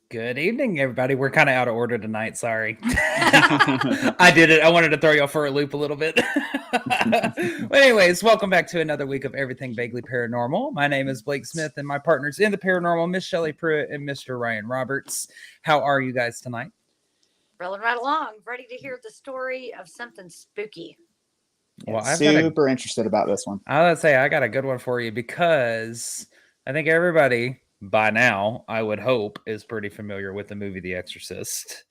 Good evening, everybody. We're kind of out of order tonight. Sorry. I did it. I wanted to throw y'all for a loop a little bit. But anyways, welcome back to another week of Everything Vaguely Paranormal. My name is Blake Smith, and my partners in the paranormal, Miss Shelley Pruitt and Mr. Ryan Roberts. How are you guys tonight? Rolling right along, ready to hear the story of something spooky. Well, I've super interested about this one. I would say I got a good one for you because I think everybody by now, I would hope, is pretty familiar with the movie The Exorcist.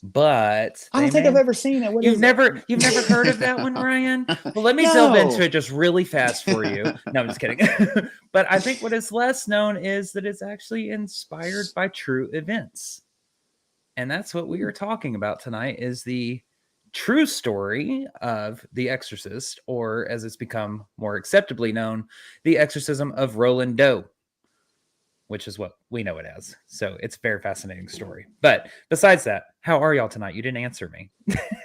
But I don't think I've ever seen it. You've never heard of that one, Ryan? Well, let me delve into it just really fast for you. No, I'm just kidding. But I think what is less known is that it's actually inspired by true events. And that's what we are talking about tonight is the true story of The Exorcist, or as it's become more acceptably known, the exorcism of Roland Doe, which is what we know it as. So it's a very fascinating story. But besides that, how are y'all tonight? You didn't answer me.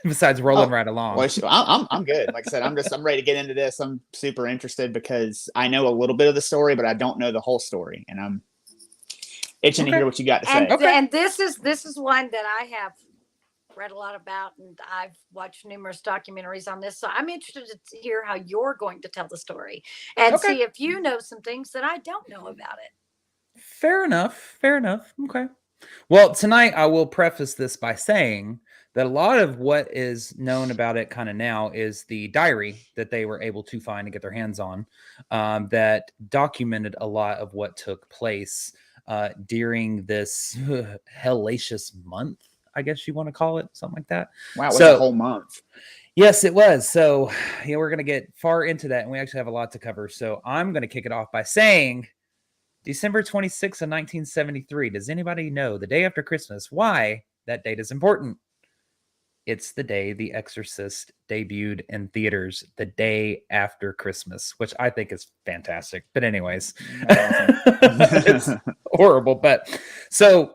Besides rolling right along. Well, I'm good. Like I said, I'm ready to get into this. I'm super interested because I know a little bit of the story, but I don't know the whole story, and I'm itching to hear what you got to say. And this is one that I have read a lot about, and I've watched numerous documentaries on this. So I'm interested to hear how you're going to tell the story and see if you know some things that I don't know about it. Fair enough. Okay. Well, tonight I will preface this by saying that a lot of what is known about it kind of now is the diary that they were able to find and get their hands on that documented a lot of what took place during this hellacious month, I guess you want to call it, something like that. Wow, it was a whole month. Yes, it was. So, we're going to get far into that, and we actually have a lot to cover. So I'm going to kick it off by saying December 26th of 1973. Does anybody know the day after Christmas why that date is important? It's the day The Exorcist debuted in theaters, the day after Christmas, which I think is fantastic. But anyways, it's horrible. But so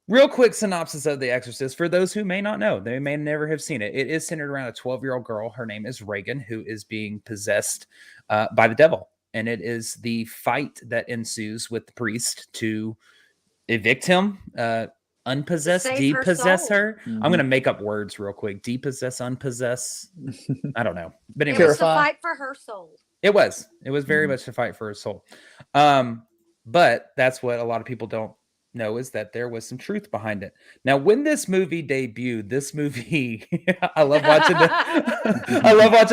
real quick synopsis of The Exorcist for those who may not know. They may never have seen it. It is centered around a 12-year-old girl. Her name is Regan, who is being possessed by the devil. And it is the fight that ensues with the priest to evict him, unpossess, depossess her. Mm-hmm. I'm going to make up words real quick. Depossess, unpossess. I don't know. But anyway, it was a fight for her soul. It was very much a fight for her soul. But that's what a lot of people don't know is that there was some truth behind it. Now, when this movie debuted, I love watching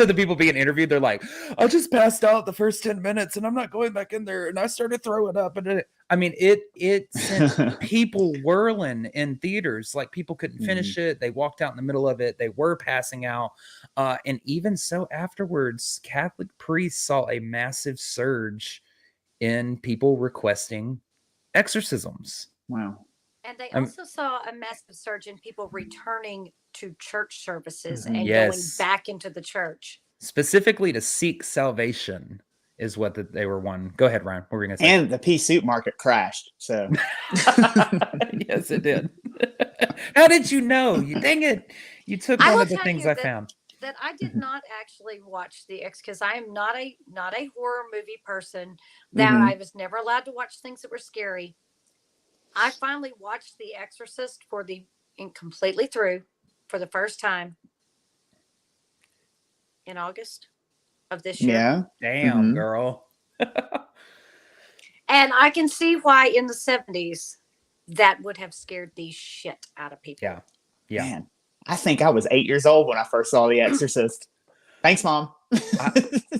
the people being interviewed. They're like, I just passed out the first 10 minutes and I'm not going back in there. And I started throwing up. And it sent people whirling in theaters. Like people couldn't finish it. They walked out in the middle of it. They were passing out. And even so afterwards, Catholic priests saw a massive surge in people requesting exorcisms. Wow. And they also saw a massive surge in people returning to church services and going back into the church. Specifically to seek salvation is what they were one. Go ahead, Ryan. What were you going to say? And the pea soup market crashed. So yes, it did. How did you know? Dang it. You took one of the things I found. That I did not actually watch the because I am not a horror movie person. That I was never allowed to watch things that were scary. I finally watched The Exorcist completely through for the first time in August of this year. Yeah. Damn, girl. And I can see why in the 70s that would have scared the shit out of people. Yeah. Man, I think I was 8 years old when I first saw The Exorcist. Thanks, Mom.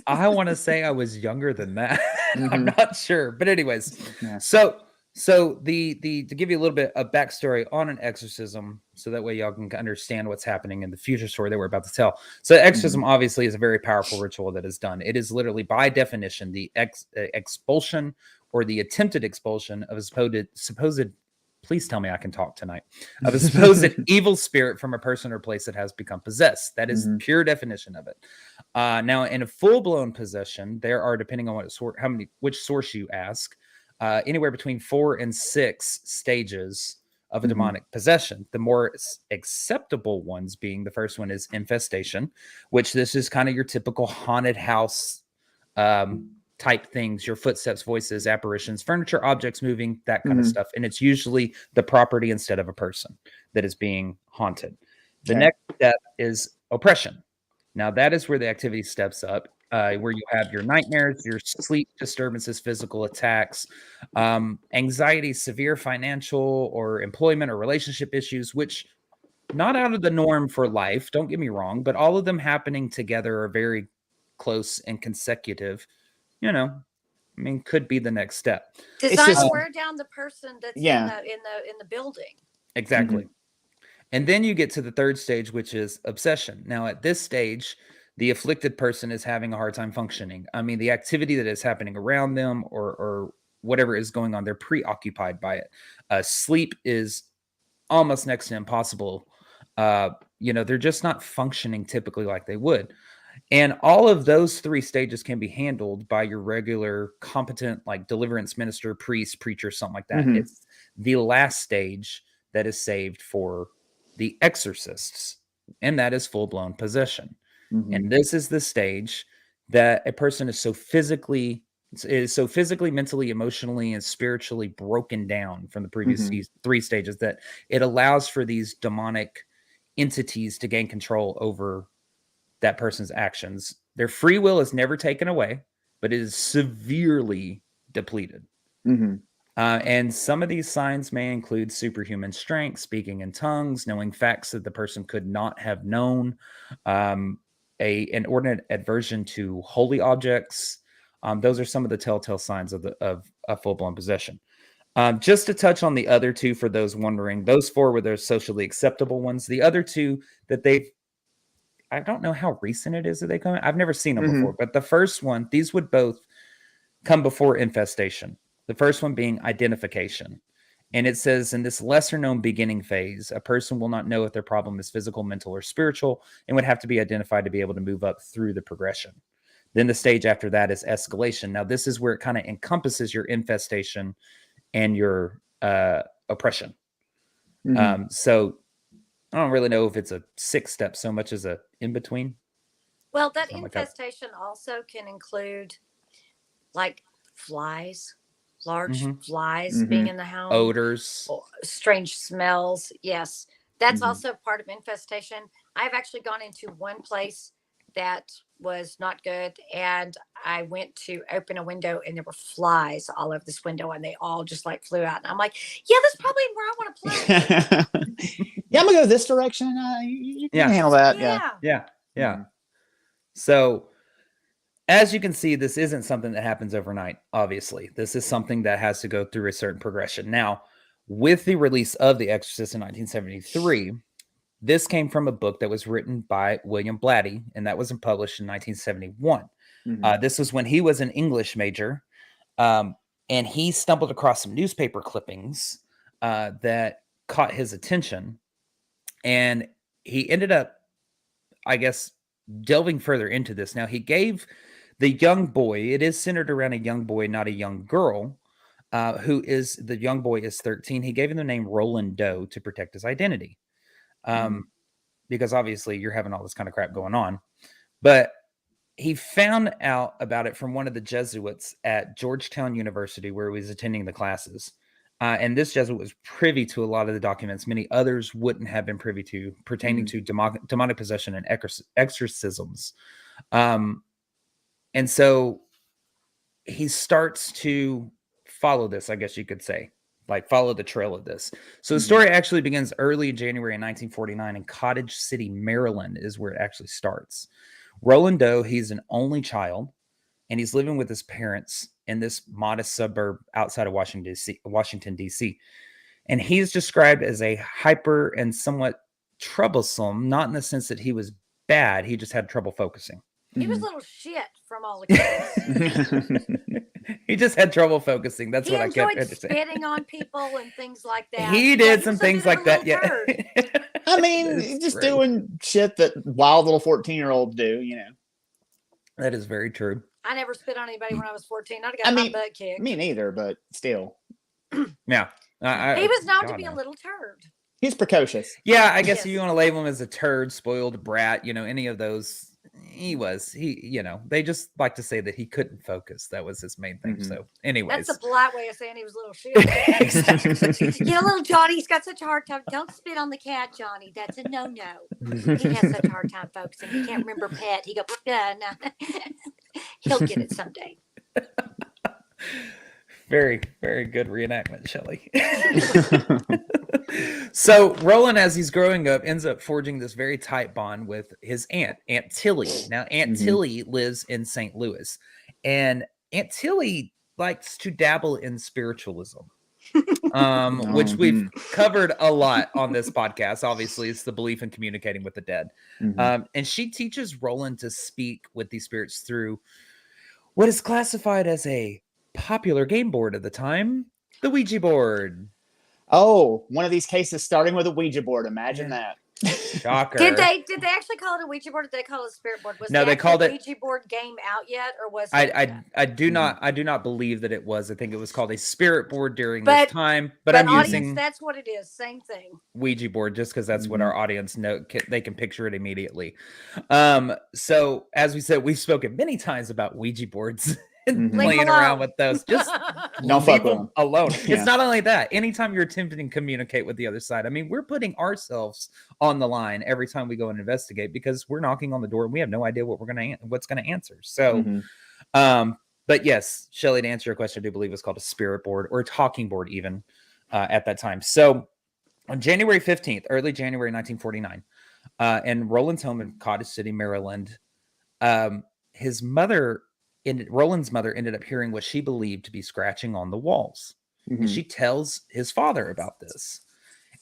I want to say I was younger than that. I'm not sure. But anyways, So the to give you a little bit of backstory on an exorcism, so that way y'all can understand what's happening in the future story that we're about to tell. So exorcism obviously is a very powerful ritual that is done. It is literally by definition the expulsion or the attempted expulsion of a supposed please tell me I can talk tonight, of a supposed evil spirit from a person or place that has become possessed. That is pure definition of it. Now in a full-blown possession, there are, depending on which source you ask, anywhere between 4 and 6 stages of a demonic possession. The more acceptable ones being, the first one is infestation, which this is kind of your typical haunted house type things, your footsteps, voices, apparitions, furniture, objects moving, that kind of stuff. And it's usually the property instead of a person that is being haunted. The next step is oppression. Now, that is where the activity steps up, where you have your nightmares, your sleep disturbances, physical attacks, anxiety, severe financial or employment or relationship issues, which not out of the norm for life, don't get me wrong, but all of them happening together are very close and consecutive. Could be the next step. Designed to wear down the person that's in the building. Exactly. And then you get to the third stage, which is obsession. Now, at this stage, the afflicted person is having a hard time functioning. The activity that is happening around them or whatever is going on, they're preoccupied by it. Sleep is almost next to impossible. They're just not functioning typically like they would. And all of those three stages can be handled by your regular competent, like deliverance minister, priest, preacher, something like that. It's the last stage that is saved for the exorcists, and that is full-blown possession. And this is the stage that a person is so physically, mentally, emotionally, and spiritually broken down from the previous three stages that it allows for these demonic entities to gain control over that person's actions. Their free will is never taken away, but it is severely depleted. And some of these signs may include superhuman strength, speaking in tongues, knowing facts that the person could not have known, an inordinate aversion to holy objects. Those are some of the telltale signs of a full-blown possession. Just to touch on the other two, for those wondering, those four were their socially acceptable ones. The other two that I don't know how recent it is that they come in. I've never seen them before, but the first one, these would both come before infestation. The first one being identification. And it says, in this lesser known beginning phase, a person will not know if their problem is physical, mental, or spiritual, and would have to be identified to be able to move up through the progression. Then the stage after that is escalation. Now, this is where it kind of encompasses your infestation and your oppression. So I don't really know if it's a 6-step so much as a in-between. Well, that infestation also can include like flies, large flies being in the house, odors, strange smells. Yes, that's also part of infestation. I've actually gone into one place that was not good, and I went to open a window and there were flies all over this window, and they all just like flew out, and I'm like, yeah, that's probably where I want to play. I'm gonna go this direction. You can handle that. Yeah. So as you can see, this isn't something that happens overnight. Obviously, this is something that has to go through a certain progression. Now, with the release of The Exorcist in 1973, this came from a book that was written by William Blatty, and that was published in 1971. This was when he was an English major, and he stumbled across some newspaper clippings that caught his attention, and he ended up, I guess, delving further into this. Now, he gave the young boy, it is centered around a young boy, not a young girl, the young boy is 13. He gave him the name Roland Doe to protect his identity. Because obviously you're having all this kind of crap going on. But he found out about it from one of the Jesuits at Georgetown University, where he was attending the classes. And this Jesuit was privy to a lot of the documents many others wouldn't have been privy to, pertaining to demonic possession and exorcisms. And so he starts to follow this, I guess you could say. Like follow the trail of this. So the story actually begins early January in 1949 in Cottage City, Maryland is where it actually starts. Roland Doe, he's an only child, and he's living with his parents in this modest suburb outside of Washington, D.C. And he's described as a hyper and somewhat troublesome, not in the sense that he was bad, he just had trouble focusing. He was a little shit from all the kids. He just had trouble focusing. That's what I kept understanding. He enjoyed spitting on people and things like that. He did some things like that, yeah. I mean, just doing shit that wild little 14-year-olds do, That is very true. I never spit on anybody when I was 14. I'd got my butt kicked. Me neither, but still. Yeah. He was known to be a little turd. He's precocious. Yeah, I guess if you want to label him as a turd, spoiled brat, any of those he was. They just like to say that he couldn't focus. That was his main thing. So, anyways. That's a polite way of saying he was a little shit. Exactly. Little Johnny's got such a hard time. Don't spit on the cat, Johnny. That's a no-no. He has such a hard time focusing. He can't remember pet. He goes, no. He'll get it someday. Very, very good reenactment, Shelley. So Roland, as he's growing up, ends up forging this very tight bond with his aunt, Aunt Tilly. Now, Aunt Tilly lives in St. Louis, and Aunt Tilly likes to dabble in spiritualism, which we've covered a lot on this podcast. Obviously, it's the belief in communicating with the dead. And she teaches Roland to speak with these spirits through what is classified as a popular game board at the time, the Ouija board. Oh, one of these cases starting with a Ouija board. Imagine that. Shocker. Did they actually call it a Ouija board, or did they call it a spirit board? Was they called it Ouija board game out yet, or was it? I do not believe that it was. I think it was called a spirit board during this time. But I'm audience, using that's what it is. Same thing. Ouija board just because that's what our audience know. They can picture it immediately. So as we said, we've spoken many times about Ouija boards. And playing around with those, just don't fuck with them alone. It's not only that. Anytime you're attempting to communicate with the other side, I mean, we're putting ourselves on the line every time we go and investigate because we're knocking on the door and we have no idea what's gonna answer. So, but yes, Shelley, to answer your question, I do believe it's called a spirit board or a talking board, even at that time. So, on January 15th, early January 1949, in Roland's home in Cottage City, Maryland, Roland's mother ended up hearing what she believed to be scratching on the walls. And she tells his father about this.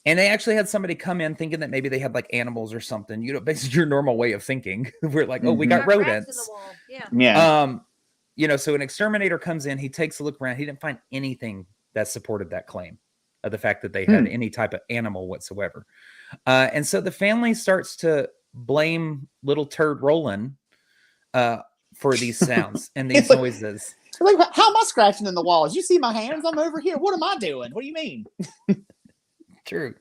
And they actually had somebody come in thinking that maybe they had like animals or something, basically your normal way of thinking. We're like, oh, we got rodents. So an exterminator comes in, he takes a look around. He didn't find anything that supported that claim of the fact that they had any type of animal whatsoever. And so the family starts to blame little turd Roland, for these sounds and these noises. Like, how am I scratching in the walls? You see my hands? I'm over here. What am I doing? What do you mean? True.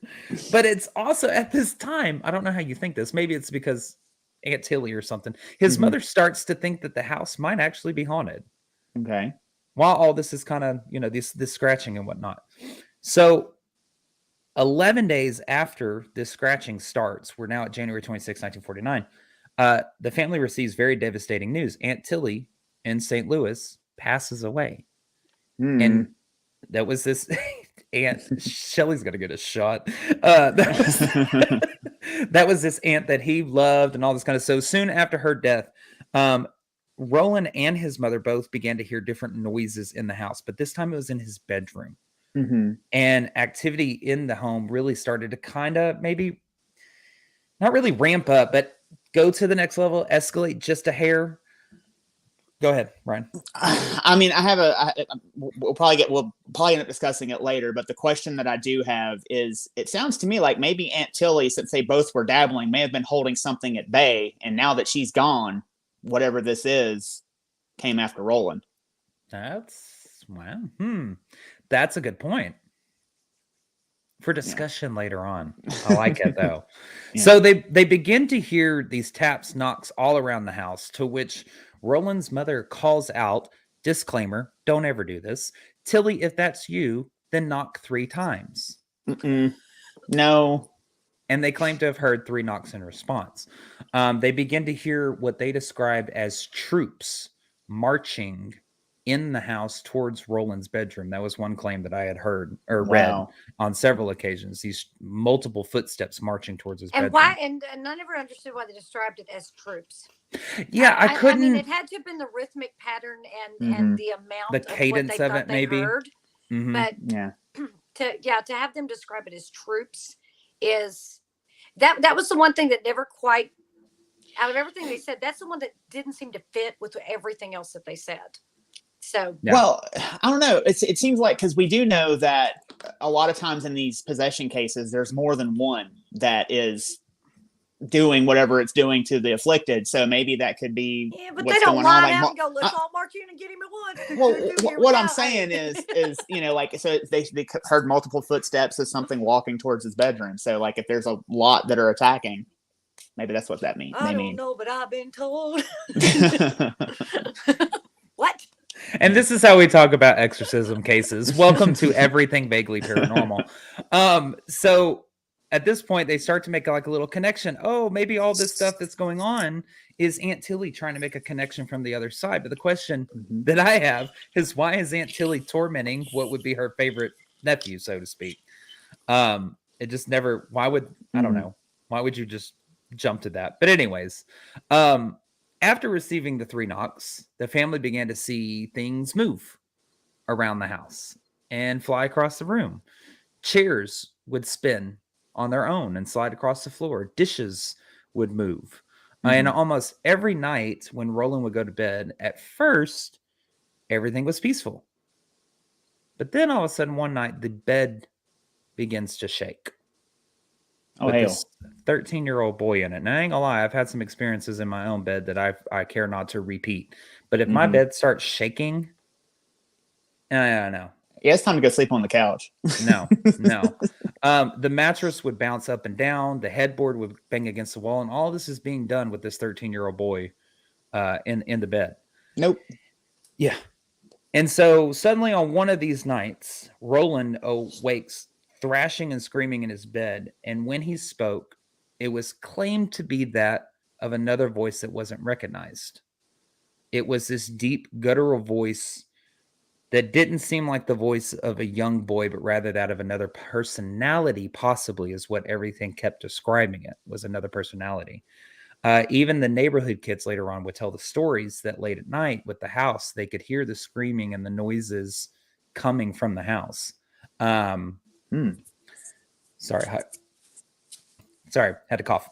But it's also at this time, I don't know how you think this. Maybe it's because Aunt Tilly or something. His mother starts to think that the house might actually be haunted. Okay. While all this is kind of, this scratching and whatnot. So 11 days after this scratching starts, we're now at January 26, 1949. The family receives very devastating news. Aunt Tilly in St. Louis passes away. And that was this aunt. Shelley's going to get a shot. That was this aunt that he loved and all this kind of. So soon after her death, Roland and his mother both began to hear different noises in the house, but this time it was in his bedroom. And activity in the home really started to kind of maybe not really ramp up, but go to the next level, escalate just a hair. Go ahead, Ryan. I mean, we'll probably end up discussing it later, but the question that I do have is, it sounds to me like maybe Aunt Tilly, since they both were dabbling, may have been holding something at bay, and now that she's gone, whatever this is, came after Roland. That's a good point. For discussion later on. I like it though. So they begin to hear these taps, knocks all around the house, to which Roland's mother calls out, disclaimer, don't ever do this. Tilly, if that's you, then knock 3 times. No. And they claim to have heard 3 knocks in response. They begin to hear what they described as troops marching in the house towards Roland's bedroom. That was one claim that I had heard or read on several occasions. These multiple footsteps marching towards his bedroom. And I never understood why they described it as troops. Yeah, I couldn't. I mean, it had to have been the rhythmic pattern and the amount, the cadence of it, maybe. Heard. But to have them describe it as troops is that was the one thing that never quite, out of everything they said, that's the one that didn't seem to fit with everything else that they said. So, well, I don't know. It seems like, because we do know that a lot of times in these possession cases, there's more than one that is doing whatever it's doing to the afflicted. So maybe that could be but what's they don't going line on. out and go, let's all march in and get him at once. Well, what I'm saying is, like, so they heard multiple footsteps of something walking towards his bedroom. So, like, if there's a lot that are attacking, Maybe that's what that means. I don't know, but I've been told. What? And this is how we talk about exorcism cases. Welcome to Everything Vaguely Paranormal. So at this point, they start to make like a little connection. Oh, maybe all this stuff that's going on is Aunt Tilly trying to make a connection from the other side. But the question that I have is, why is Aunt Tilly tormenting what would be her favorite nephew, so to speak? It just never, why would, I don't know. Why would you just jump to that? But anyways, after receiving the 3 knocks, the family began to see things move around the house and fly across the room. Chairs would spin on their own and slide across the floor. Dishes would move. And almost every night when Roland would go to bed, at first, everything was peaceful. But then all of a sudden one night, the bed begins to shake. Oh, with this 13-year-old boy in it. And I ain't gonna lie, I've had some experiences in my own bed that I care not to repeat. But if my bed starts shaking, I don't know. Yeah, it's time to go sleep on the couch. No. The mattress would bounce up and down. The headboard would bang against the wall. And all this is being done with this 13-year-old boy in the bed. Nope. Yeah. And so suddenly on one of these nights, Roland awakes thrashing and screaming in his bed. And when he spoke, it was claimed to be that of another voice that wasn't recognized. It was this deep, guttural voice that didn't seem like the voice of a young boy, but rather that of another personality, possibly, is what everything kept describing it, was another personality. Even the neighborhood kids later on would tell the stories that late at night with the house, they could hear the screaming and the noises coming from the house. Sorry, had to cough.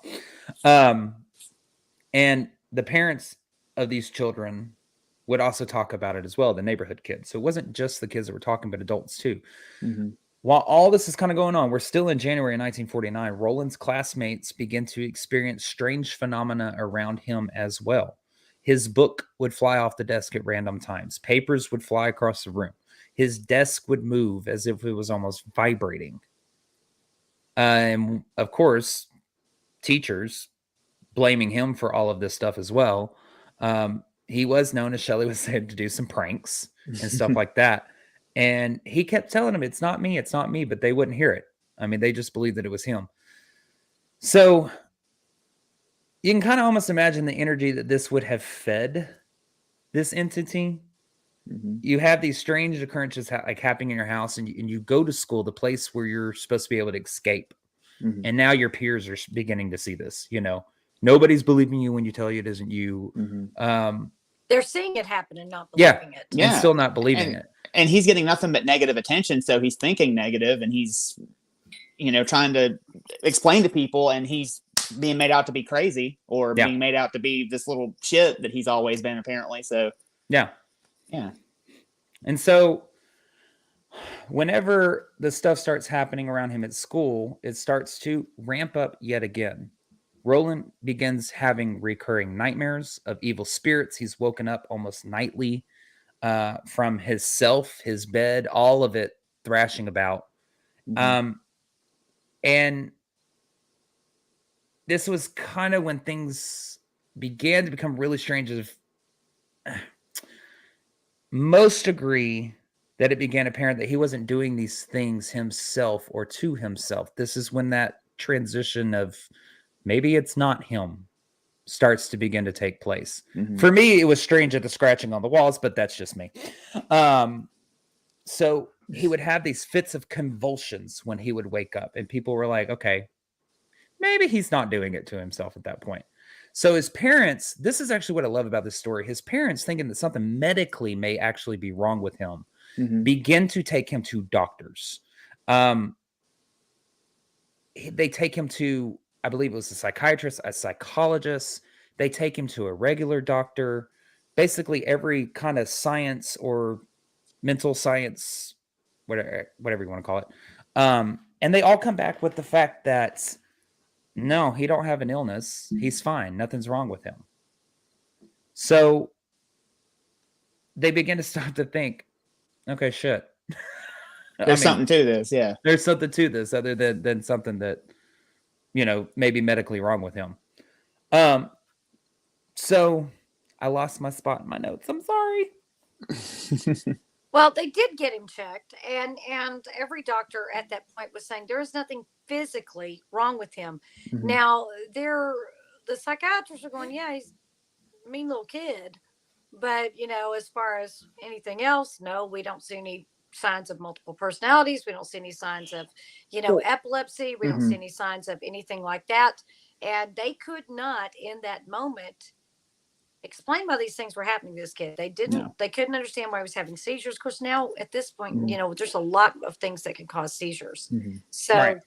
And the parents of these children would also talk about it as well, the neighborhood kids. So it wasn't just the kids that were talking, but adults too. While all this is kind of going on, we're still in January 1949. Roland's classmates begin to experience strange phenomena around him as well. His book would fly off the desk at random times. Papers would fly across the room. His desk would move as if it was almost vibrating. And of course, teachers blaming him for all of this stuff as well. He was known, as Shelley was saying, to do some pranks and stuff like that. And he kept telling them, it's not me, but they wouldn't hear it. I mean, they just believed that it was him. So you can kind of almost imagine the energy that this would have fed this entity. You have these strange occurrences like happening in your house, and you go to school, the place where you're supposed to be able to escape. And now your peers are beginning to see this. You know, nobody's believing you when you tell you it isn't you. They're seeing it happen and not believing it. And still not believing it. And he's getting nothing but negative attention, so he's thinking negative, and he's, trying to explain to people, and he's being made out to be crazy, or being made out to be this little shit that he's always been, apparently. So yeah. And so whenever the stuff starts happening around him at school, it starts to ramp up yet again. Roland begins having recurring nightmares of evil spirits. He's woken up almost nightly from his bed, all of it thrashing about. And this was kind of when things began to become really strange. Most agree that it began apparent that he wasn't doing these things himself or to himself. This is when that transition of maybe it's not him starts to begin to take place. For me, it was strange at the scratching on the walls, but that's just me. So he would have these fits of convulsions when he would wake up, and people were like, okay, maybe he's not doing it to himself at that point. So his parents, this is actually what I love about this story. His parents, thinking that something medically may actually be wrong with him, begin to take him to doctors. They take him to, I believe it was a psychiatrist, a psychologist. They take him to a regular doctor, basically every kind of science or mental science, whatever you want to call it. And they all come back with the fact that, no, he don't have an illness. He's fine. Nothing's wrong with him. So they begin to start to think, okay, shit. There's something to this. Yeah. There's something to this other than something that, maybe medically wrong with him. So I lost my spot in my notes. I'm sorry. Well, they did get him checked, and every doctor at that point was saying there is nothing physically wrong with him. Mhm. Now, the psychiatrists are going, yeah, he's a mean little kid, but as far as anything else, no, we don't see any signs of multiple personalities. We don't see any signs of, epilepsy. We don't see any signs of anything like that. And they could not, in that moment, explain why these things were happening to this kid. They didn't. No. They couldn't understand why he was having seizures. Of course, now at this point, there's a lot of things that can cause seizures. So,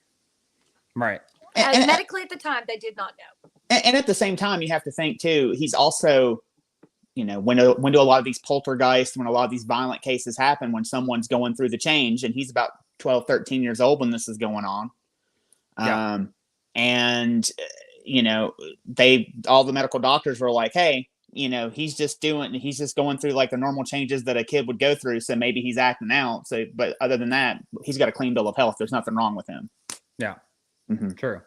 right. And medically at the time, they did not know. And at the same time, you have to think too. He's also, when do a lot of these poltergeists, when a lot of these violent cases happen, when someone's going through the change, and he's about 12, 13 years old when this is going on. Yeah. And all the medical doctors were like, hey, he's just going through like the normal changes that a kid would go through. So maybe he's acting out. So, but other than that, he's got a clean bill of health. There's nothing wrong with him. Yeah. True.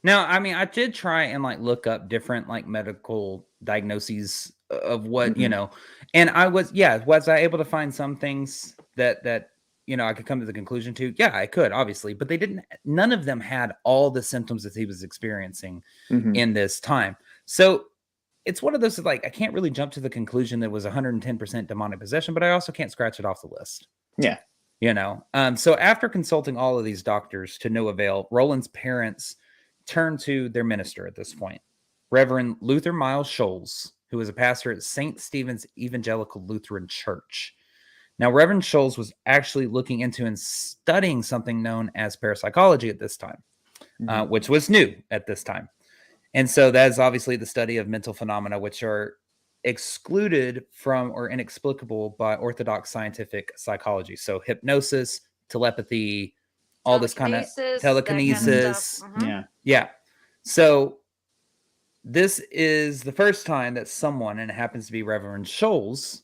Now, I mean, I did try and like look up different like medical diagnoses of what, and was I able to find some things that I could come to the conclusion to? Yeah, I could, obviously, but none of them had all the symptoms that he was experiencing in this time. So it's one of those like, I can't really jump to the conclusion that it was 110% demonic possession, but I also can't scratch it off the list. Yeah. So after consulting all of these doctors to no avail, Roland's parents turned to their minister at this point, Reverend Luther Miles Scholes, who was a pastor at St. Stephen's Evangelical Lutheran Church. Now, Reverend Scholes was actually looking into and studying something known as parapsychology at this time, which was new at this time. And so that is obviously the study of mental phenomena, which are excluded from or inexplicable by orthodox scientific psychology. So hypnosis, telepathy, all this kind of telekinesis. Yeah. So this is the first time that someone, and it happens to be Reverend Scholes,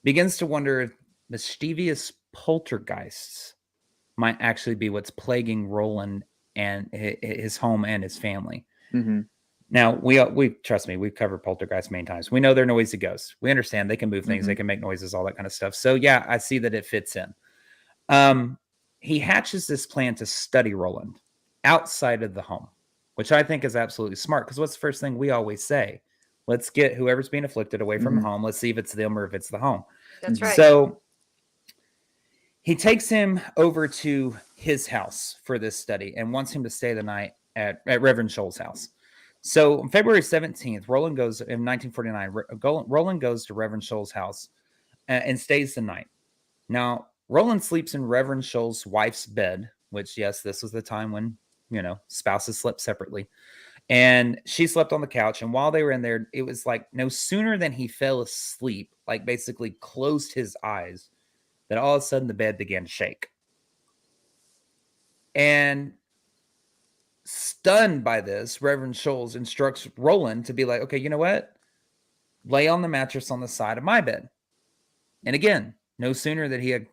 begins to wonder if mischievous poltergeists might actually be what's plaguing Roland and his home and his family. Now, we trust me, we've covered poltergeists many times. We know they're noisy ghosts. We understand they can move things, they can make noises, all that kind of stuff. So yeah, I see that it fits in. He hatches this plan to study Roland outside of the home, which I think is absolutely smart, because what's the first thing we always say? Let's get whoever's being afflicted away from the home. Let's see if it's them or if it's the home. That's right. So he takes him over to his house for this study and wants him to stay the night at Reverend Scholes' house. So on February 17th, Roland goes in 1949. Roland goes to Reverend Scholes' house and stays the night. Now, Roland sleeps in Reverend Scholes' wife's bed, which, yes, this was the time when, spouses slept separately. And she slept on the couch. And while they were in there, it was like no sooner than he fell asleep, like basically closed his eyes, that all of a sudden the bed began to shake. And stunned by this, Reverend Scholes instructs Roland to be like, okay, you know what? Lay on the mattress on the side of my bed. And again, no sooner that he had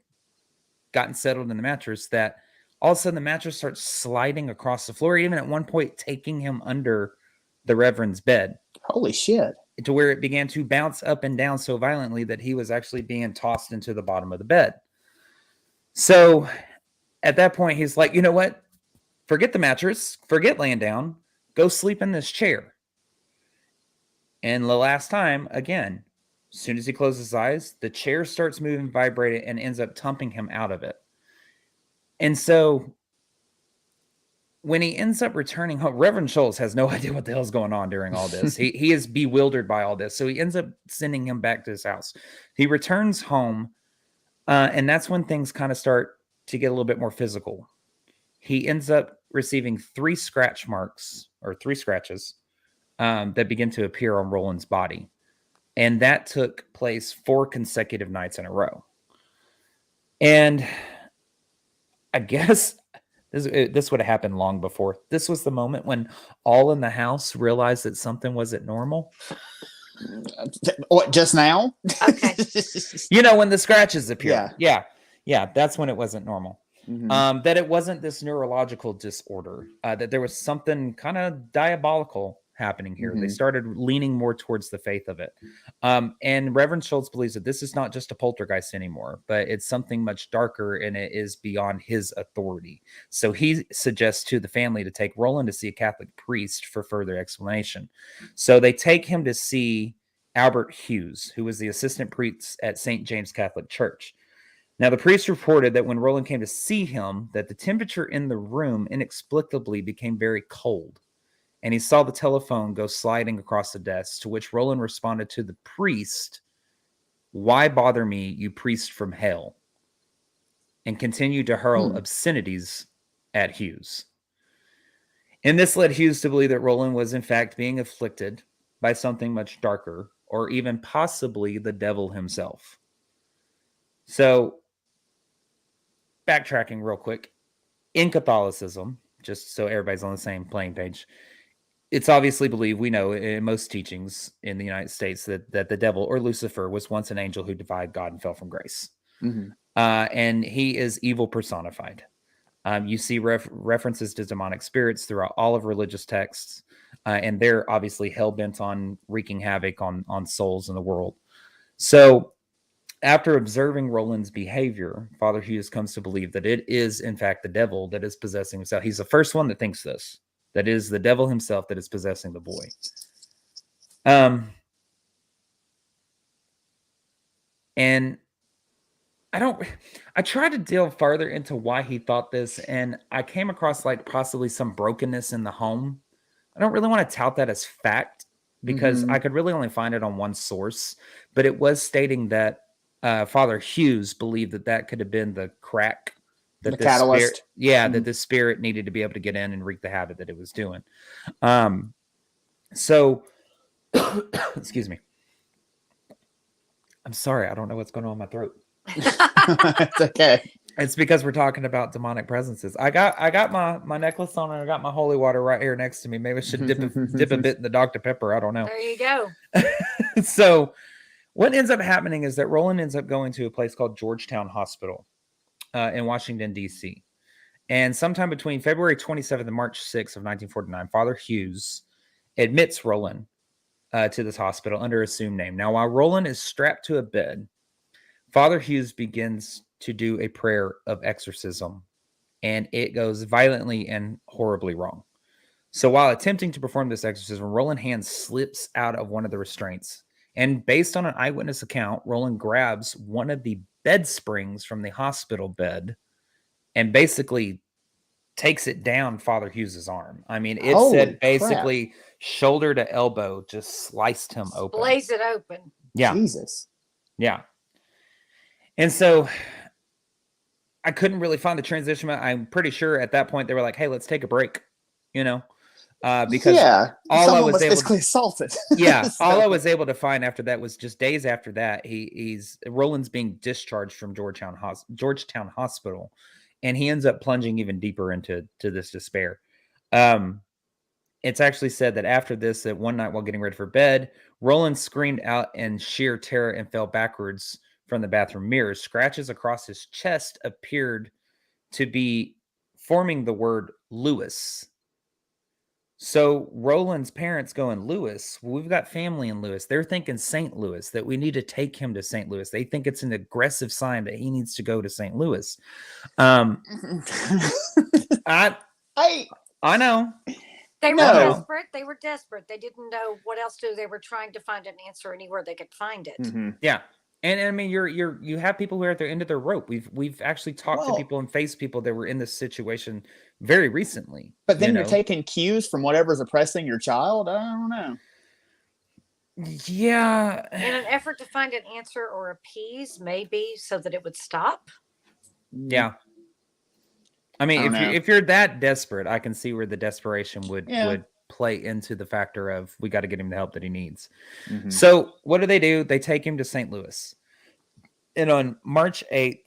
gotten settled in the mattress, that all of a sudden the mattress starts sliding across the floor, even at one point taking him under the Reverend's bed. Holy shit. To where it began to bounce up and down so violently that he was actually being tossed into the bottom of the bed. So at that point, he's like, you know what? Forget the mattress. Forget laying down. Go sleep in this chair. And the last time, again, as soon as he closes his eyes, the chair starts moving, vibrating, and ends up tumping him out of it. And so when he ends up returning home, Reverend Scholes has no idea what the hell's going on during all this. He is bewildered by all this. So he ends up sending him back to his house. He returns home, and that's when things kind of start to get a little bit more physical. He ends up receiving 3 scratches that begin to appear on Roland's body. And that took place 4 consecutive nights in a row. And I guess this would have happened long before. This was the moment when all in the house realized that something wasn't normal. What, just now? Okay. When the scratches appear. Yeah, that's when it wasn't normal. That it wasn't this neurological disorder, that there was something kind of diabolical happening here. They Mhm. started leaning more towards the faith of it. And Reverend Schultz believes that this is not just a poltergeist anymore, but it's something much darker and it is beyond his authority. So he suggests to the family to take Roland to see a Catholic priest for further explanation. So they take him to see Albert Hughes, who was the assistant priest at St. James Catholic Church. Now, the priest reported that when Roland came to see him, that the temperature in the room inexplicably became very cold, and he saw the telephone go sliding across the desk, to which Roland responded to the priest, "Why bother me, you priest from hell?" and continued to hurl obscenities at Hughes. And this led Hughes to believe that Roland was in fact being afflicted by something much darker, or even possibly the devil himself. So, backtracking real quick, in Catholicism, just so everybody's on the same playing page, it's obviously believed, we know in most teachings in the United States, that the devil, or Lucifer, was once an angel who defied God and fell from grace. Mhm. And he is evil personified. You see references to demonic spirits throughout all of religious texts, and they're obviously hell-bent on wreaking havoc on souls in the world. So after observing Roland's behavior, Father Hughes comes to believe that it is, in fact, the devil that is possessing himself. He's the first one that thinks this, that is the devil himself that is possessing the boy. And I tried to delve further into why he thought this, and I came across like possibly some brokenness in the home. I don't really want to tout that as fact, because I could really only find it on one source, but it was stating that Father Hughes believed that could have been the crack that The the spirit, catalyst. that the spirit needed to be able to get in and wreak the havoc that it was doing. So, excuse me. I'm sorry, I don't know what's going on in my throat. It's okay. It's because we're talking about demonic presences. I got my necklace on, and I got my holy water right here next to me. Maybe I should dip a bit in the Dr. Pepper. I don't know. There you go. So what ends up happening is that Roland ends up going to a place called Georgetown Hospital in Washington, D.C. And sometime between February 27th and March 6th of 1949, Father Hughes admits Roland to this hospital under assumed name. Now, while Roland is strapped to a bed, Father Hughes begins to do a prayer of exorcism, and it goes violently and horribly wrong. So while attempting to perform this exorcism, Roland's hand slips out of one of the restraints. And based on an eyewitness account, Roland grabs one of the bed springs from the hospital bed and basically takes it down Father Hughes's arm. I mean, it Holy said basically shoulder to elbow, just sliced him open. Blaze it open. Yeah. Jesus. Yeah. And so I couldn't really find the transition. I'm pretty sure at that point they were like, "Hey, let's take a break," because all I was physically assaulted. Yeah, So- all I was able to find after that was just days after that, Roland's being discharged from Georgetown Hospital, and he ends up plunging even deeper into this despair. It's actually said that after this, that one night while getting ready for bed, Roland screamed out in sheer terror and fell backwards from the bathroom mirror. Scratches across his chest appeared to be forming the word Lewis. So Roland's parents going, "Lewis, well, we've got family in Lewis." They're thinking St. Louis, that we need to take him to St. Louis. They think it's an aggressive sign that he needs to go to St. Louis. I know. They were No. desperate. They were desperate. They didn't know what else to do. They were trying to find an answer anywhere they could find it. Yeah. And I mean, you have people who are at the end of their rope. We've actually talked to people and faced people that were in this situation very recently. But then you're taking cues from whatever's oppressing your child. I don't know. Yeah. In an effort to find an answer or appease, maybe, so that it would stop. Yeah. I mean, if you're that desperate, I can see where the desperation would play into the factor of, we got to get him the help that he needs. So what do? They take him to St. Louis. And on March 8th,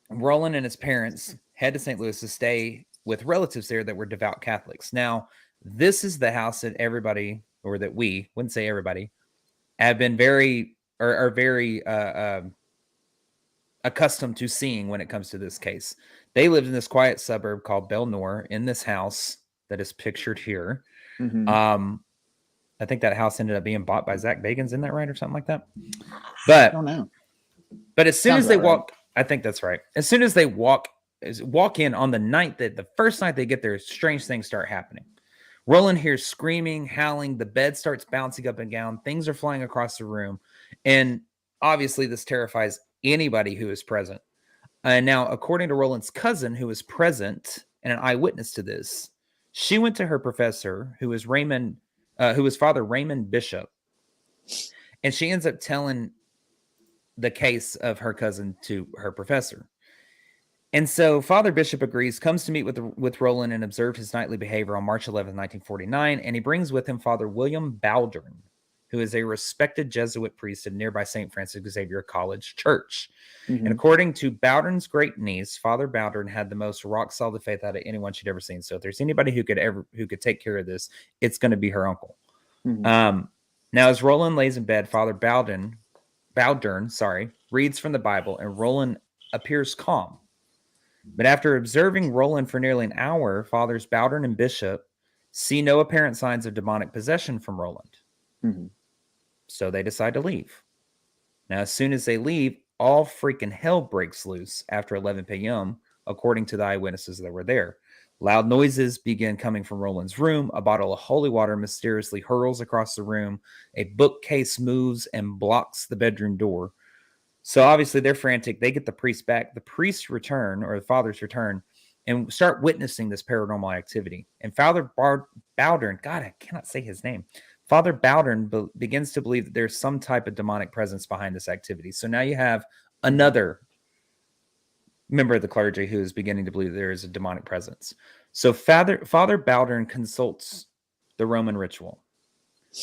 Roland and his parents head to St. Louis to stay with relatives there that were devout Catholics. Now, this is the house that everybody, or that we wouldn't say everybody, have been very accustomed to seeing when it comes to this case. They lived in this quiet suburb called Belle Noire, in this house that is pictured here. I think that house ended up being bought by Zach Bagans. Isn't that right, or something like that? I But don't know. But as soon Sounds as they about right. walk, I think that's right. As soon as they walk in on the first night they get there, strange things start happening. Roland hears screaming, howling. The bed starts bouncing up and down. Things are flying across the room. And obviously this terrifies anybody who is present. And now, according to Roland's cousin, who was present and an eyewitness to this, she went to her professor, who was Father Raymond Bishop. And she ends up telling the case of her cousin to her professor. And so Father Bishop agrees, comes to meet with Roland and observe his nightly behavior on March 11th, 1949. And he brings with him Father William Bowdern, who is a respected Jesuit priest of nearby St. Francis Xavier College Church. Mm-hmm. And according to Bowdern's great niece, Father Bowdern had the most rock solid faith out of anyone she'd ever seen. So if there's anybody who could take care of this, it's going to be her uncle. Mm-hmm. Now, as Roland lays in bed, Father Bowdern, reads from the Bible, and Roland appears calm. But after observing Roland for nearly an hour, Fathers Bowdern and Bishop see no apparent signs of demonic possession from Roland. Mm-hmm. So they decide to leave. Now, as soon as they leave, all freaking hell breaks loose after 11 p.m., according to the eyewitnesses that were there. Loud noises begin coming from Roland's room. A bottle of holy water mysteriously hurls across the room. A bookcase moves and blocks the bedroom door. So obviously they're frantic. They get the priest back. The priests return, or the fathers return, and start witnessing this paranormal activity. And Father Bowdern, God, I cannot say his name. Father Bowdern begins to believe that there's some type of demonic presence behind this activity. So now you have another member of the clergy who is beginning to believe there is a demonic presence. So Father Bowdern consults the Roman ritual.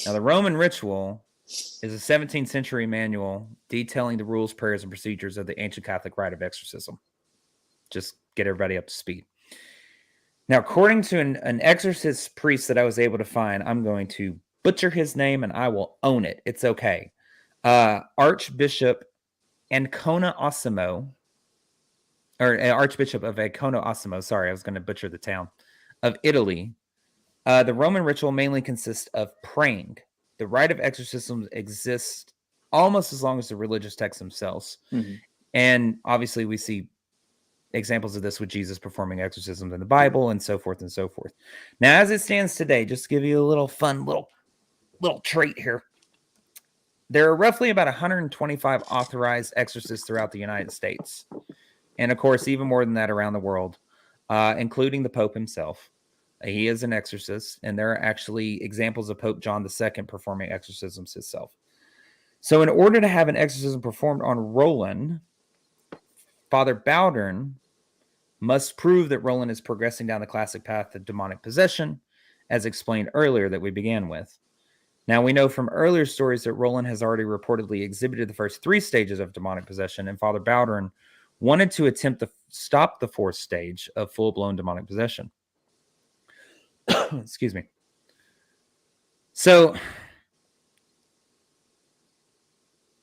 Now, the Roman ritual is a 17th century manual detailing the rules, prayers, and procedures of the ancient Catholic rite of exorcism. Just get everybody up to speed. Now, according to an exorcist priest that I was able to find, I'm going to butcher his name and I will own it. It's okay. Archbishop Ancona Osimo, or Archbishop of Ancona Osimo, sorry, I was going to butcher the town, of Italy. The Roman ritual mainly consists of praying. The rite of exorcism exists almost as long as the religious texts themselves. Mm-hmm. And obviously we see examples of this with Jesus performing exorcisms in the Bible and so forth and so forth. Now, as it stands today, just to give you a little fun little trait here, there are roughly about 125 authorized exorcists throughout the United States. And of course, even more than that around the world, including the Pope himself. He is an exorcist, and there are actually examples of Pope John II performing exorcisms himself. So in order to have an exorcism performed on Roland, Father Bowdern must prove that Roland is progressing down the classic path of demonic possession, as explained earlier that we began with. Now, we know from earlier stories that Roland has already reportedly exhibited the first 3 stages of demonic possession, and Father Bowdern wanted to attempt to stop the 4th stage of full-blown demonic possession. Excuse me. So,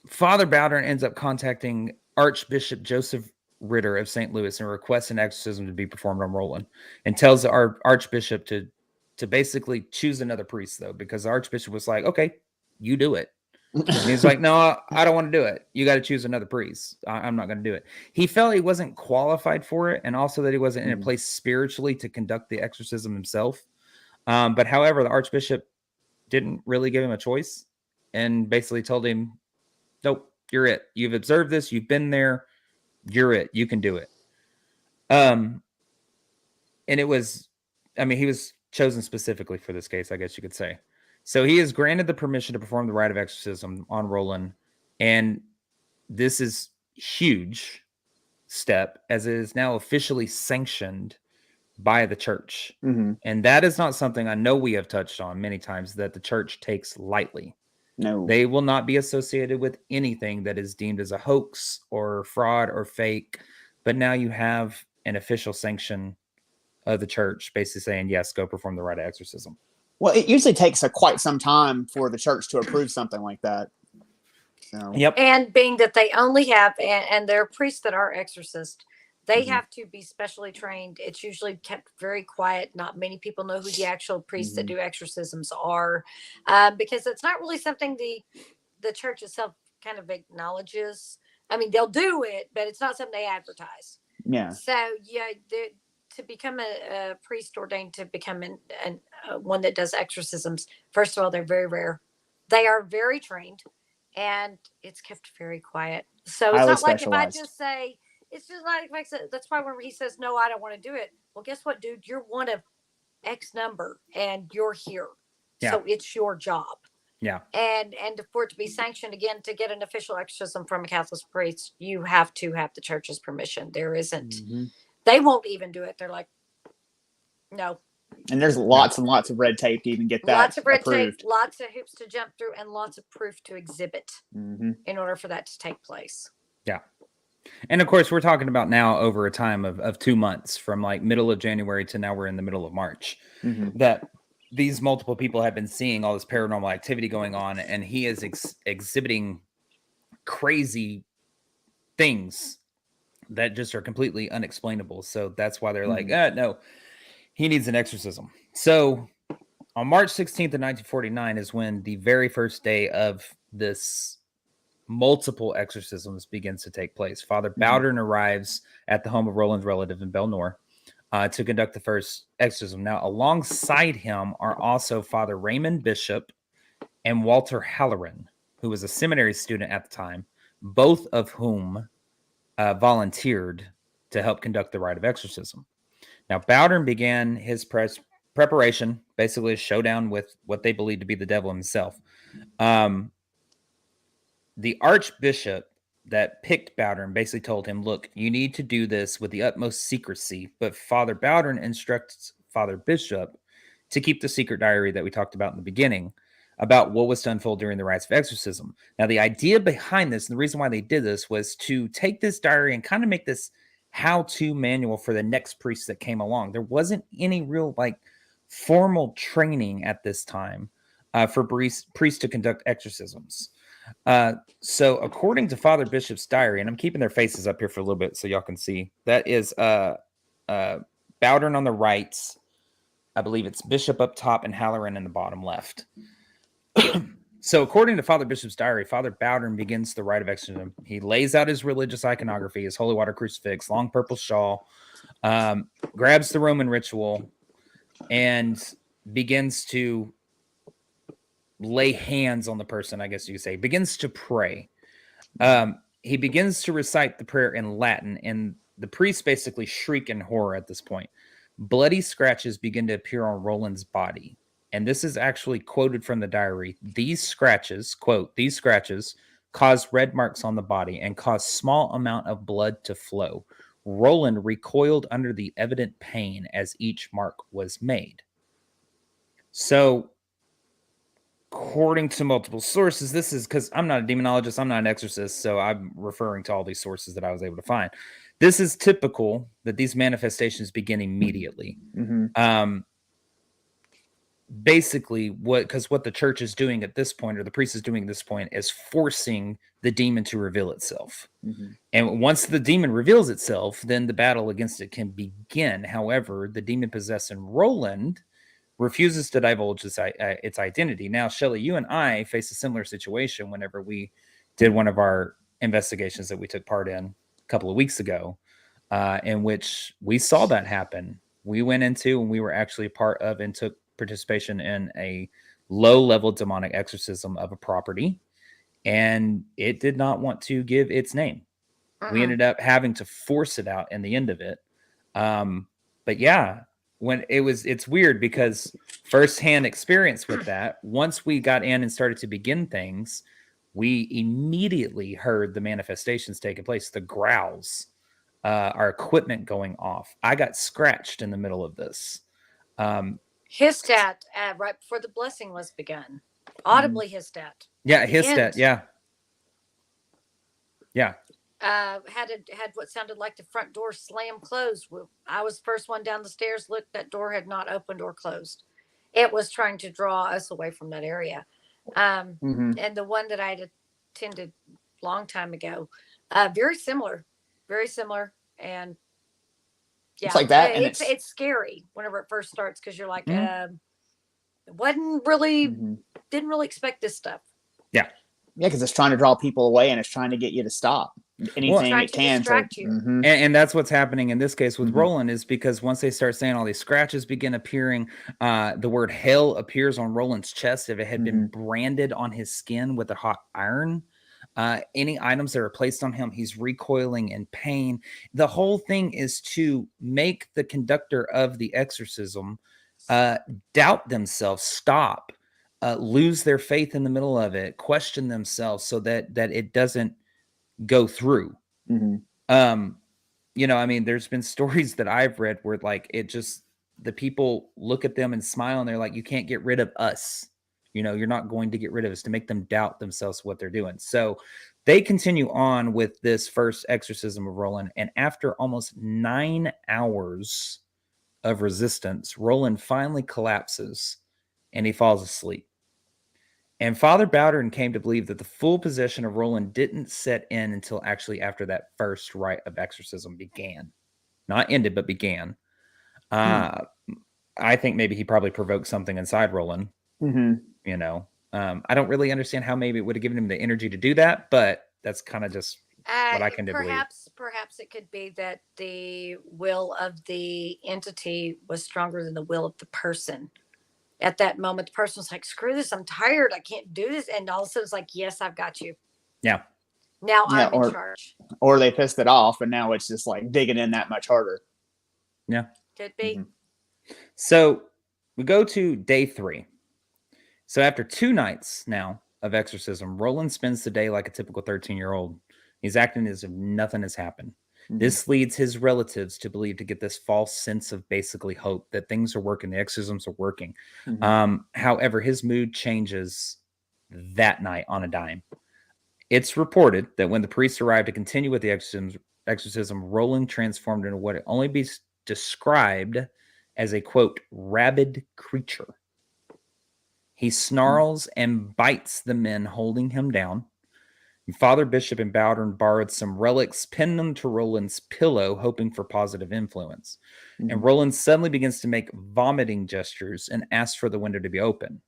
Father Bowdern ends up contacting Archbishop Joseph Ritter of St. Louis and requests an exorcism to be performed on Roland, and tells the Archbishop to basically choose another priest, though, because the Archbishop was like, okay, you do it. And he's like, no, I don't want to do it. You got to choose another priest. I'm not going to do it. He felt he wasn't qualified for it, and also that he wasn't in a place spiritually to conduct the exorcism himself. But however, the Archbishop didn't really give him a choice and basically told him, nope, you're it. You've observed this. You've been there. You're it. You can do it. And it was, he was chosen specifically for this case, I guess you could say. So he is granted the permission to perform the rite of exorcism on Roland. And this is huge step, as it is now officially sanctioned by the church. Mm-hmm. And that is not something I know we have touched on many times that the church takes lightly. No, they will not be associated with anything that is deemed as a hoax or fraud or fake. But now you have an official sanction of the church basically saying, yes, go perform the rite of exorcism. Well, it usually takes quite some time for the church to approve something like that. So. Yep. And being that they only have, and there are priests that are exorcists, They have to be specially trained. It's usually kept very quiet. Not many people know who the actual priests that do exorcisms are, because it's not really something the church itself kind of acknowledges. I mean, they'll do it, but it's not something they advertise. Yeah. So yeah, to become a priest ordained to become one that does exorcisms, first of all, they're very rare. They are very trained, and it's kept very quiet. So it's Highly not like if I specialized. just say, it's just like if I said, that's why when he says, no, I don't want to do it. Well, guess what, dude? You're one of X number and you're here. Yeah. So it's your job. Yeah. And for it to be sanctioned again, to get an official exorcism from a Catholic priest, you have to have the church's permission. There isn't, they won't even do it. They're like, no. And there's lots and lots of red tape to even get that Lots of red approved. tape, lots of hoops to jump through, and lots of proof to exhibit in order for that to take place. Yeah. And of course, we're talking about now over a time of 2 months, from like middle of January to now we're in the middle of March, that these multiple people have been seeing all this paranormal activity going on, and he is exhibiting crazy things that just are completely unexplainable. So that's why they're like, no, he needs an exorcism. So on March 16th of 1949 is when the very first day of this multiple exorcisms begins to take place. Father Bowdern arrives at the home of Roland's relative in Belnor to conduct the first exorcism. Now, alongside him are also Father Raymond Bishop and Walter Halloran, who was a seminary student at the time, both of whom volunteered to help conduct the rite of exorcism. Now, Bowdern began his preparation, basically a showdown with what they believed to be the devil himself. The archbishop that picked Bowdern basically told him, look, you need to do this with the utmost secrecy. But Father Bowdern instructs Father Bishop to keep the secret diary that we talked about in the beginning about what was to unfold during the rites of exorcism. Now, the idea behind this, and the reason why they did this, was to take this diary and kind of make this how-to manual for the next priest that came along. There wasn't any real like formal training at this time for priests to conduct exorcisms. So according to Father Bishop's diary, and I'm keeping their faces up here for a little bit so y'all can see, that is Bowdern on the right. I believe it's Bishop up top and Halloran in the bottom left. So according to Father Bishop's diary, Father Bowdern begins the rite of exorcism. He lays out his religious iconography, his holy water crucifix, long purple shawl, grabs the Roman ritual, and begins to lay hands on the person, I guess you could say, begins to pray. He begins to recite the prayer in Latin, and the priests basically shriek in horror at this point. Bloody scratches begin to appear on Roland's body. And this is actually quoted from the diary. These scratches, quote, these scratches cause red marks on the body and cause small amount of blood to flow. Roland recoiled under the evident pain as each mark was made. So, according to multiple sources, this is because I'm not a demonologist, I'm not an exorcist, so I'm referring to all these sources that I was able to find. This is typical that these manifestations begin immediately. Basically, what the church is doing at this point, or the priest is doing at this point, is forcing the demon to reveal itself. And once the demon reveals itself, then the battle against it can begin. However, the demon possessed in Roland refuses to divulge its identity. Now, Shelley, you and I face a similar situation whenever we did one of our investigations that we took part in a couple of weeks ago, in which we saw that happen. We went into, and we were actually part of and took participation in a low-level demonic exorcism of a property, and it did not want to give its name. We ended up having to force it out in the end of it. But yeah, it's weird because firsthand experience with that, once we got in and started to begin things, we immediately heard the manifestations taking place, the growls, our equipment going off. I got scratched in the middle of this. Hisstat, right before the blessing was begun. Audibly hisstat. Yeah, hisstat, yeah. Had what sounded like the front door slam closed. I was the first one down the stairs. Looked, that door had not opened or closed. It was trying to draw us away from that area. And the one that I had attended a long time ago, very similar, and Yeah, It's like that, and it's scary whenever it first starts because you're like, Mhm. wasn't really Mhm. didn't really expect this stuff. Yeah, because it's trying to draw people away and it's trying to get you to stop anything Trying it to can distract you. Mhm. And that's what's happening in this case with Mhm. Roland, is because once they start saying all these scratches begin appearing, the word hell appears on Roland's chest if it had been Mhm. branded on his skin with a hot iron. Any items that are placed on him, he's recoiling in pain. The whole thing is to make the conductor of the exorcism doubt themselves, stop, lose their faith in the middle of it, question themselves so that it doesn't go through. Mhm. I mean, there's been stories that I've read where like it just the people look at them and smile and they're like, you can't get rid of us. You're not going to get rid of us, to make them doubt themselves what they're doing. So they continue on with this first exorcism of Roland. And after almost 9 hours of resistance, Roland finally collapses and he falls asleep. And Father Bowdern came to believe that the full possession of Roland didn't set in until actually after that first rite of exorcism began. Not ended, but began. I think maybe he probably provoked something inside Roland. Mhm. I don't really understand how maybe it would have given him the energy to do that, but that's kind of just what I can believe. Perhaps it could be that the will of the entity was stronger than the will of the person. At that moment, the person was like, screw this, I'm tired, I can't do this. And all of a sudden it's like, yes, I've got you. Yeah. Now Yeah, I'm in charge. Or they pissed it off and now it's just like digging in that much harder. Yeah. Could be. Mhm. So we go to day 3. So after 2 nights now of exorcism, Roland spends the day like a typical 13-year-old. He's acting as if nothing has happened. Mhm. This leads his relatives to believe, to get this false sense of basically hope that things are working, the exorcisms are working. Mhm. However, his mood changes that night on a dime. It's reported that when the priests arrived to continue with the exorcism, Roland transformed into what it only be described as a, quote, rabid creature. He snarls and bites the men holding him down. Father Bishop and Bowdern borrowed some relics, pinned them to Roland's pillow, hoping for positive influence. And Mhm. Roland suddenly begins to make vomiting gestures and asks for the window to be open.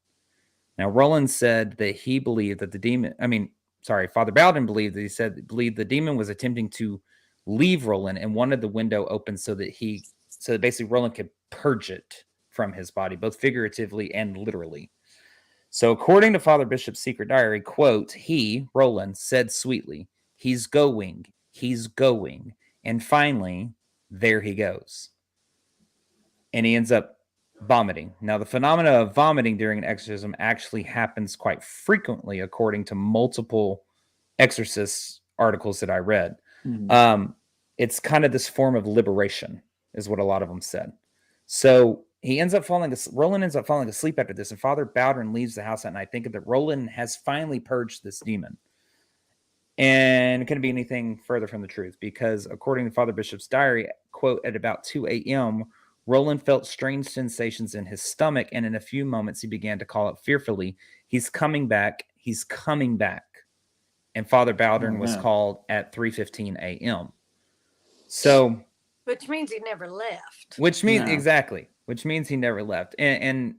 Now, Roland said that he believed that Father Bowdern believed the demon was attempting to leave Roland and wanted the window open so that basically Roland could purge it from his body, both figuratively and literally. So according to Father Bishop's secret diary, quote, he, Roland, said sweetly, he's going. And finally, there he goes. And he ends up vomiting. Now, the phenomena of vomiting during an exorcism actually happens quite frequently, according to multiple exorcist articles that I read. Mhm. It's kind of this form of liberation, is what a lot of them said. So Roland ends up falling asleep after this, and Father Bowdern leaves the house that night thinking that Roland has finally purged this demon. And it couldn't be anything further from the truth, because according to Father Bishop's diary, quote, at about 2 a.m., Roland felt strange sensations in his stomach, and in a few moments he began to call out fearfully, he's coming back, he's coming back. And Father Bowdern was called at 3:15 a.m. So, which means he never left. Which means he never left. And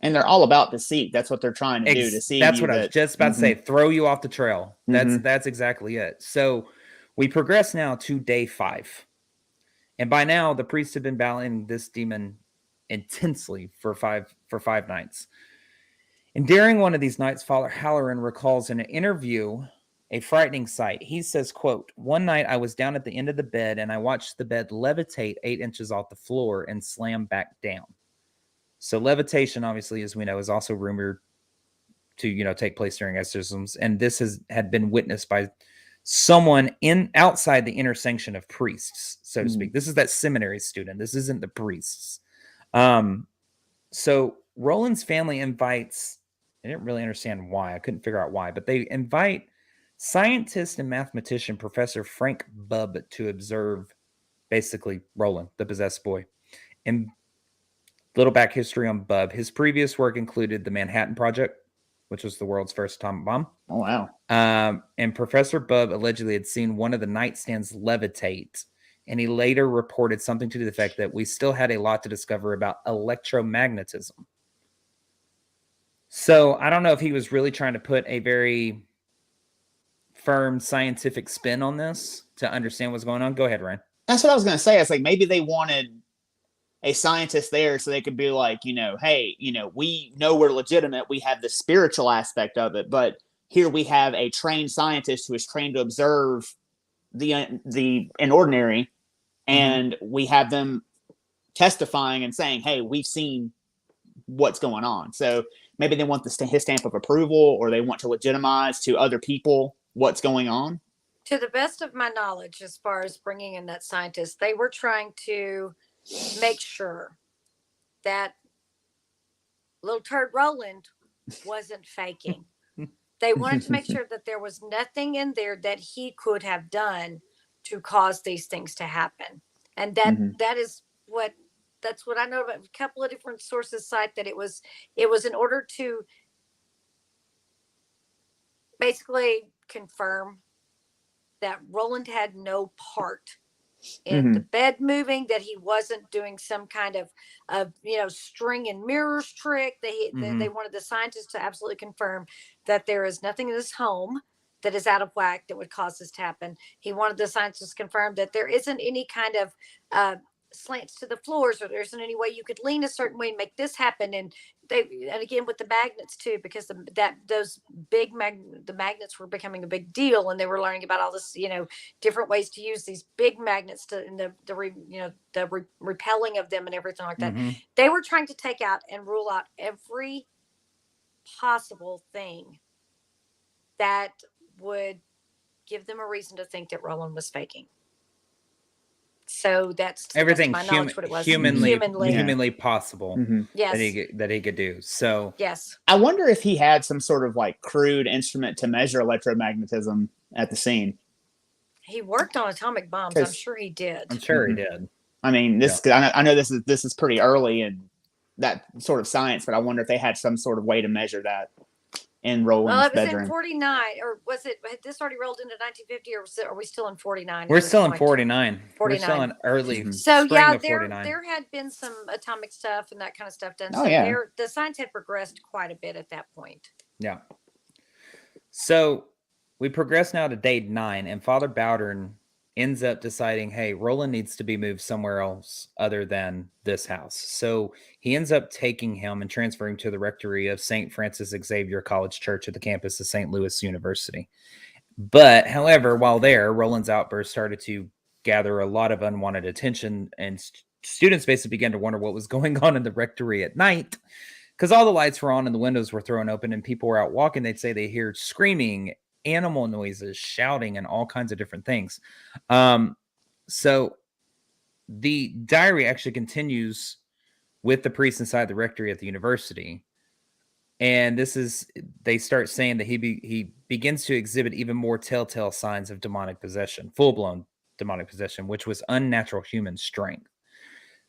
they're all about deceit. That's what they're trying to do, deceive that's you. what I was just about to say. Throw you off the trail. That's exactly it. So we progress now to day 5. And by now, the priests have been battling this demon intensely for five nights. And during one of these nights, Father Halloran recalls in an interview a frightening sight. He says, quote, one night I was down at the end of the bed and I watched the bed levitate 8 inches off the floor and slam back down. So levitation, obviously, as we know, is also rumored to, take place during exorcisms. And this had been witnessed by someone outside the inner sanction of priests, so to speak. This is that seminary student. This isn't the priests. So Roland's family invites, I didn't really understand why. I couldn't figure out why, but they invite scientist and mathematician Professor Frank Bubb to observe basically Roland, the possessed boy. And little back history on Bubb. His previous work included the Manhattan Project, which was the world's first atomic bomb. Oh, wow. And Professor Bubb allegedly had seen one of the nightstands levitate And he later reported something to the effect that we still had a lot to discover about electromagnetism. So I don't know if he was really trying to put a very firm scientific spin on this to understand what's going on. Go ahead, Ryan. That's what I was going to say. It's like maybe they wanted a scientist there so they could be like, hey, we know we're legitimate. We have the spiritual aspect of it, but here we have a trained scientist who is trained to observe the inordinary, and we have them testifying and saying, hey, we've seen what's going on. So maybe they want his stamp of approval, or they want to legitimize to other people what's going on. To the best of my knowledge, as far as bringing in that scientist, they were trying to make sure that little turd Roland wasn't faking. They wanted to make sure that there was nothing in there that he could have done to cause these things to happen. And that's what I know about. A couple of different sources cite that it was in order to basically confirm that Roland had no part in the bed moving, that he wasn't doing some kind of string and mirrors trick. They wanted the scientists to absolutely confirm that there is nothing in this home that is out of whack that would cause this to happen. He wanted the scientists to confirm that there isn't any kind of slants to the floors, or there isn't any way you could lean a certain way and make this happen. And again with the magnets too, because the magnets were becoming a big deal, and they were learning about all this, different ways to use these big magnets to, and the repelling of them and everything like that. They were trying to take out and rule out every possible thing that would give them a reason to think that Roland was faking. So that's everything my knowledge, what it was. humanly possible Yes. that he could do. So yes, I wonder if he had some sort of like crude instrument to measure electromagnetism at the scene. He worked on atomic bombs. I'm sure he did. I'm sure he did. I mean, I know this is pretty early in that sort of science, but I wonder if they had some sort of way to measure that in Roland's bedroom. Well, it was in 49, or was it? Had this already rolled into 1950, or are we still in 49? We're still in 49. 49. We're still in early. So spring yeah, of 49. there had been some atomic stuff and that kind of stuff done. Oh, so yeah. The science had progressed quite a bit at that point. Yeah. So we progress now to day 9, and Father Bowdern ends up deciding, hey, Roland needs to be moved somewhere else other than this house. So he ends up taking him and transferring to the rectory of St. Francis Xavier College Church at the campus of St. Louis University. But, however, while there, Roland's outburst started to gather a lot of unwanted attention, and students basically began to wonder what was going on in the rectory at night, because all the lights were on and the windows were thrown open and people were out walking. They'd say they hear screaming, animal noises, shouting, and all kinds of different things. So the diary actually continues with the priest inside the rectory at the university. And they start saying that he begins to exhibit even more telltale signs of demonic possession, full-blown demonic possession, which was unnatural human strength.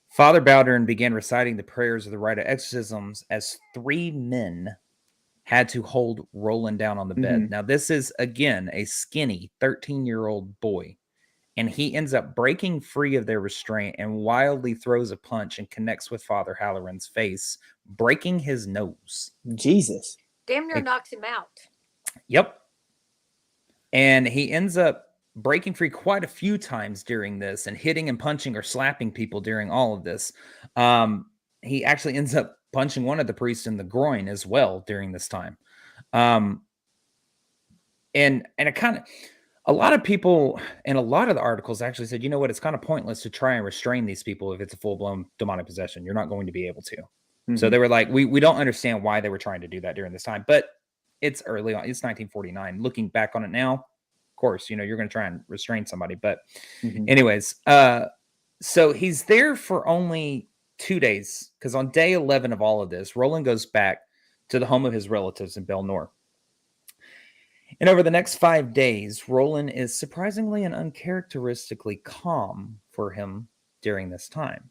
Father Bowdern began reciting the prayers of the rite of exorcisms as 3 men had to hold Roland down on the bed. Now, this is, again, a skinny 13-year-old boy, and he ends up breaking free of their restraint and wildly throws a punch and connects with Father Halloran's face, breaking his nose. Jesus. Damn near knocks him out. Yep. And he ends up breaking free quite a few times during this and hitting and punching or slapping people during all of this. He actually ends up punching one of the priests in the groin as well during this time. And it kind of, a lot of people and a lot of the articles actually said, you know what, it's kind of pointless to try and restrain these people if it's a full-blown demonic possession. You're not going to be able to. So they were like, we don't understand why they were trying to do that during this time, but it's early on. It's 1949. Looking back on it now, of course, you're going to try and restrain somebody. But anyways, so he's there for only 2 days, because on day 11 of all of this, Roland goes back to the home of his relatives in Belle Noire. And over the next 5 days, Roland is surprisingly and uncharacteristically calm for him during this time.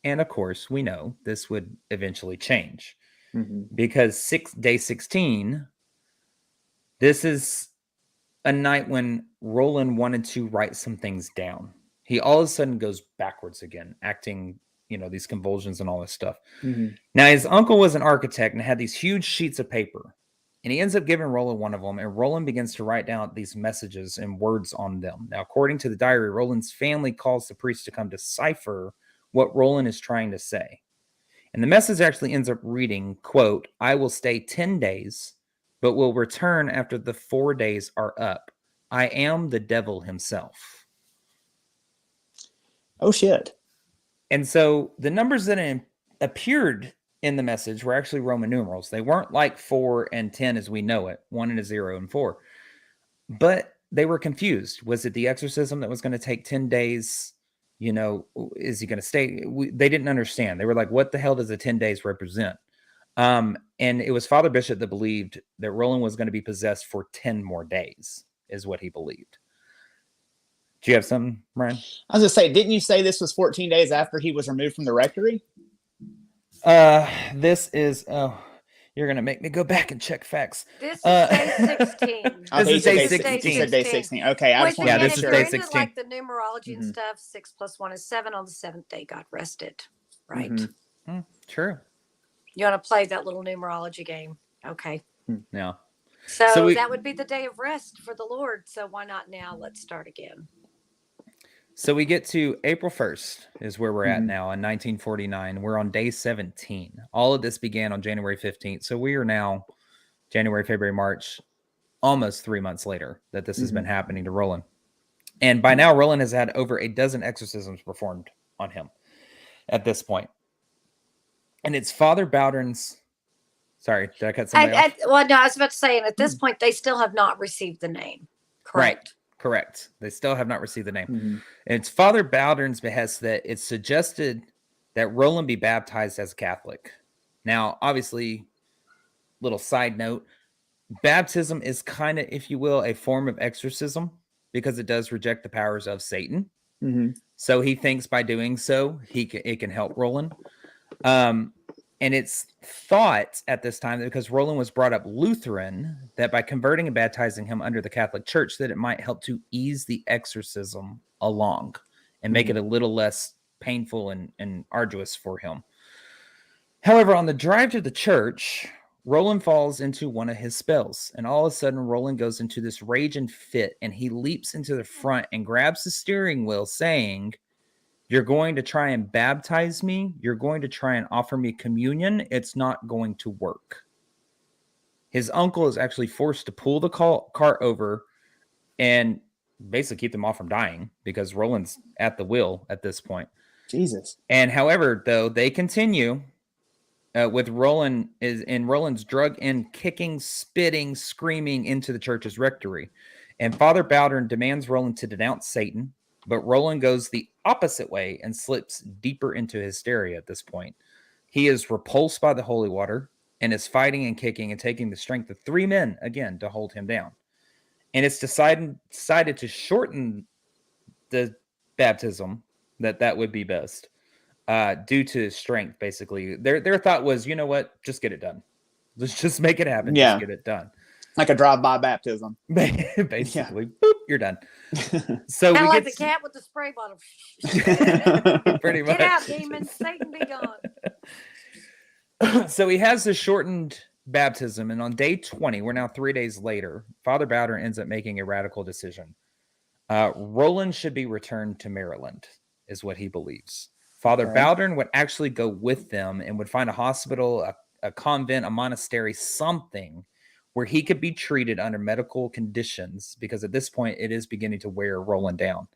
And of course, we know this would eventually change, because day 16, this is a night when Roland wanted to write some things down. he all of a sudden goes backwards again, acting, these convulsions and all this stuff. Mm-hmm. Now, his uncle was an architect and had these huge sheets of paper. And he ends up giving Roland one of them, and Roland begins to write down these messages and words on them. Now, according to the diary, Roland's family calls the priest to come decipher what Roland is trying to say. And the message actually ends up reading, quote, "I will stay 10 days, but will return after the 4 days are up. I am the devil himself." Oh, shit. And so the numbers that appeared in the message were actually Roman numerals. They weren't like 4 and 10 as we know it, 1 and a 0 and 4. But they were confused. Was it the exorcism that was going to take 10 days? Is he going to stay? They didn't understand. They were like, what the hell does the 10 days represent? And it was Father Bishop that believed that Roland was going to be possessed for 10 more days, is what he believed. Do you have something, Ryan? I was going to say, didn't you say this was 14 days after he was removed from the rectory? This is, you're going to make me go back and check facts. This is day 16. This is day 16. He said day 16. Okay. I just want to this make is sure. day Into, 16. like the numerology and stuff, 6 + 1 is 7. On the 7th day, God rested. Right. True. You want to play that little numerology game? Okay. Yeah. So that would be the day of rest for the Lord. So why not now? Let's start again. So we get to April 1st is where we're at now in 1949. We're on day 17. All of this began on January 15th. So we are now January, February, March, almost 3 months later that this has been happening to Roland. And by now, Roland has had over a dozen exorcisms performed on him at this point. And it's Father Bowdern's. Sorry, did I cut somebody off? Well, no, I was about to say, and at this point, they still have not received the name. Correct. Right. Correct. They still have not received the name. And it's Father Bowdern's behest that it's suggested that Roland be baptized as a Catholic. Now, obviously, little side note, baptism is kind of, if you will, a form of exorcism because it does reject the powers of Satan. So he thinks by doing so, it can help Roland. And it's thought at this time that because Roland was brought up Lutheran, that by converting and baptizing him under the Catholic Church, that it might help to ease the exorcism along and make it a little less painful and arduous for him. However, on the drive to the church, Roland falls into one of his spells, and all of a sudden, Roland goes into this rage and fit, and he leaps into the front and grabs the steering wheel, saying, "You're going to try and baptize me. You're going to try and offer me communion. It's not going to work." His uncle is actually forced to pull the cart over and basically keep them all from dying because Roland's at the wheel at this point. Jesus. And however, though, they continue with Roland in Roland's drug and kicking, spitting, screaming into the church's rectory. And Father Bowdern demands Roland to denounce Satan, but Roland goes the opposite way and slips deeper into hysteria at this point. He is repulsed by the holy water and is fighting and kicking and taking the strength of 3 men again to hold him down. And it's decided to shorten the baptism that would be best due to strength, basically. Their thought was, you know what? Just get it done. Let's just make it happen. Yeah. Just get it done. Like a drive-by baptism. Basically, boop, you're done. So Kind we of like get the cat with the spray bottle. pretty much. Get out, demons. Satan be gone. So he has this shortened baptism, and on day 20, we're now 3 days later, Father Bowdern ends up making a radical decision. Roland should be returned to Maryland, is what he believes. Father Bowdern would actually go with them and would find a hospital, a convent, a monastery, something where he could be treated under medical conditions, because at this point it is beginning to wear Roland down.